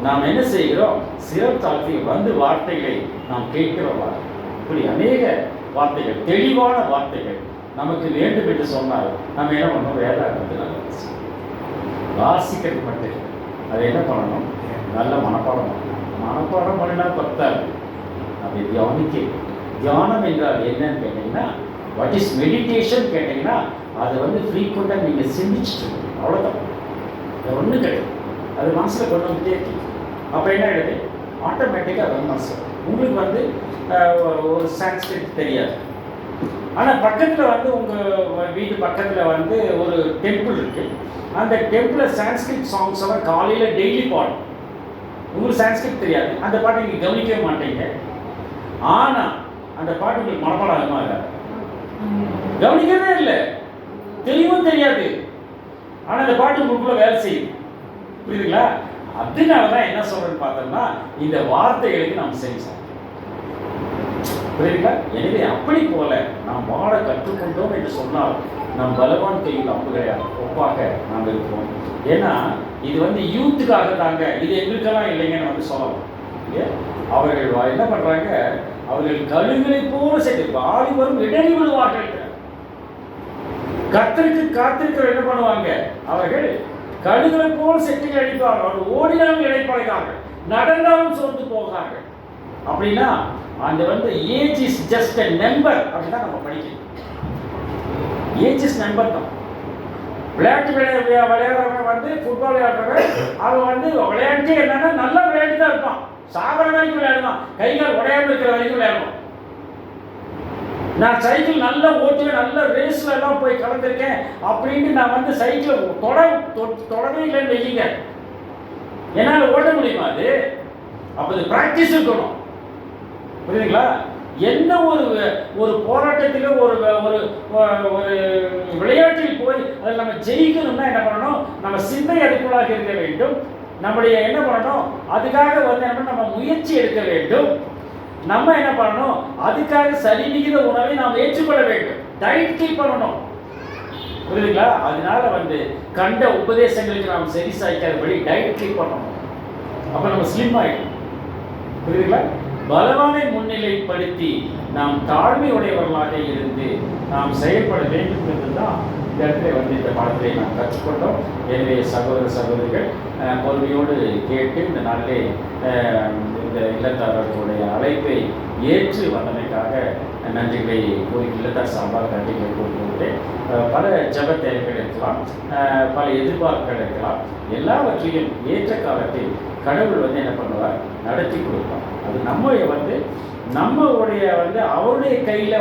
நாம் என்ன செய்கிறோம், சிறப்பு தாழ்த்தி வந்து வார்த்தைகளை நாம் கேட்கிறோம். இப்படி அநேக வார்த்தைகள், தெளிவான வார்த்தைகள் நமக்கு வேண்டும் என்று சொன்னால் நம்ம என்ன பண்ணணும், வேதாகமத்தில் வாசிக்கிறது மட்டும். அதை என்ன பண்ணணும், நல்ல மனப்பாடம் பண்ணணும். மனப்பாடம் பண்ணினா பத்தாது, அதை தியானிக்க. தியானம் என்றால் என்னன்னு கேட்டிங்கன்னா, வாட் இஸ் மெடிடேஷன் கேட்டிங்கன்னா, அதை வந்து ஃப்ரீக்வெண்ட்டாக நீங்கள் சிந்திச்சுட்டு இருக்கணும். அவ்வளோதான், அது ஒன்றும் கிடையாது. அது மனசில் கொண்டு வந்துட்டே இருக்கு. அப்போ என்ன ஆகிடுது, ஆட்டோமேட்டிக்காக அது மனசு. உங்களுக்கு வந்து ஒரு சான்ஸ்கிரிட் தெரியாது, ஆனால் பக்கத்தில் வந்து உங்கள் வீட்டு பக்கத்தில் வந்து ஒரு டெம்பிள் இருக்குது. அந்த டெம்பிளில் சான்ஸ்கிரிட் சாங்ஸ் எல்லாம் காலையில் டெய்லி பாடும். உங்களுக்கு சான்ஸ்கிரிட் தெரியாது, அந்த பாட்டை நீங்கள் கவனிக்கவே மாட்டீங்க. ஆனால் அந்த பாட்டு உங்களுக்கு மனப்பாடம் ஆகுமா இல்லை? கவனிக்கவே இல்லை, தெளிவும் தெரியாது. ஆனால் அந்த பாட்டு உங்களுக்குள்ள வேலை செய்யுது. புரியுதுங்களா? அதனால தான் என்ன சொல்றேன்னு பார்த்தோம்னா, இந்த வார்த்தைகளுக்கு நாம் செஞ்சோம். புரியுதுங்களா? எனவே அப்படி போல நாம் வாழ கற்றுக்கொண்டோம் என்று சொன்னால் நம் பலவான் கையில் அம்புகளை ஒப்பாக நாம் இருப்போம். ஏன்னா இது வந்து யூத்துக்காக தாங்க, இது எங்களுக்கெல்லாம் இல்லைங்கன்னு வந்து சொல்லலாம் இல்லையா? அவர்கள் என்ன பண்றாங்க, அவர்கள் கழுகுகளை போல செய்து வாலிபரும் இடறி விடுவார்கள். கர்த்தருக்கு காத்திருக்கிற என்ன பண்ணுவாங்க, அவர்கள் கழுகுகளை போல செட்டில் அடிப்பார்கள். அவர் ஓடினாலும் இடைப்படைகிறார்கள், நடந்தாலும் சோர்ந்து போகிறார்கள். அப்படின்னா அந்த வந்து age is just a number அப்படின்னு தான் நம்ம படிக்கணும். ஏஜ் இஸ் நம்பர் தான். விளையாட்டு விளையாடுறவன் வந்து ஃபுட்பால் விளையாடுறவன் அவன் வந்து விளையாட்டு என்னன்னா நல்லா விளையாட்டு தான் இருப்பான். சாவர வரைக்கும் விளையாடுவான், கைகால் உடையாமல் இருக்கிற வரைக்கும் விளையாடுவான். நான் சைக்கிள் நல்லா ஓட்டுவேன், நல்ல ரேஸ்ல எல்லாம் போய் கலந்துருக்கேன் அப்படின்னு நான் வந்து சைக்கிள் தொடவே இல்லைன்னு வைக்கிங்க, என்னால் ஓட்ட முடியுமா? அது அப்போ இது ப்ராக்டிஸ் இருக்கணும். புரியுதுங்களா? என்ன ஒரு போராட்டத்தில் ஒரு ஒரு விளையாட்டில் போய் அதில் நம்ம ஜெயிக்கணும்னா என்ன பண்ணணும், நம்ம சிந்தை அதுக்குள்ளாக இருக்க வேண்டும். நம்முடைய என்ன பண்ணணும், அதுக்காக வந்து என்ன நம்ம முயற்சி எடுக்க வேண்டும். நம்ம என்ன பண்ணணும், அதுக்காக சரிவிகித உணவை நாம் ஏற்றுக்கொள்ள வேண்டும். டயட் கீப் பண்ணணும். புரியுதுங்களா? அதனால வந்து கண்ட உபதேசங்களுக்கு நாம் சரி சாய்க்காதபடி டயட் கீப் பண்ணணும். அப்போ நம்ம ஸ்லிம் ஆகிடும். புரியுதுங்களா? பலவானை முன்னிலைப்படுத்தி நாம் தாழ்மை உடையவர்களாக இருந்து நாம் செயல்பட வேண்டும் என்றுதான் இந்த இடத்துல இந்த பாடத்திலே நாம் கற்றுக்கொண்டோம். எனவே சகோதர சகோதரிகள் பொறுமையோடு கேட்டு இந்த நாளிலே இந்த இல்லத்தாரர்களுடைய அழைப்பை ஏற்று வந்தமைக்காக நன்றிகளை கூறி இல்லத்தார் சார்பாக நன்றிகளை கூறிக்கொண்டு பல ஜப தேவைகள் இருக்கலாம், பல எதிர்பார்ப்புகள் இருக்கலாம். எல்லாவற்றையும் ஏற்ற காலத்தில் கடவுள் என்ன பண்ணுவார், நடத்தி கொடுப்பார். அது நம்மளுடைய அவருடைய கையில்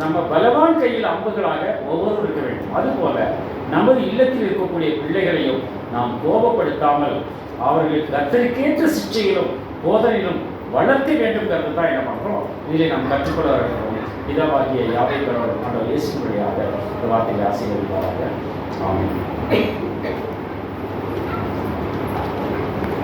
நம்ம பலவான் கையில் அம்புகளாக ஒவ்வொருவரும் இருக்க வேண்டும். அதுபோல நமது இல்லத்தில் இருக்கக்கூடிய பிள்ளைகளையும் நாம் கோபப்படுத்தாமல் அவர்களுக்கு கத்தரிக்கேற்ற சிக்ஷையிலும் போதனையிலும் வளர்க்க வேண்டும்ங்கிறது தான் என்ன பண்ணுறோம், இதில் நாம் கற்றுக்கொள்ள இருக்கிறோம். பிதாவாகிய யாவை கடவுள் ஆண்டவர் இயேசு வழியாக இந்த வார்த்தைகளை ஆசீர்வதிப்பாராக. ஆமென்.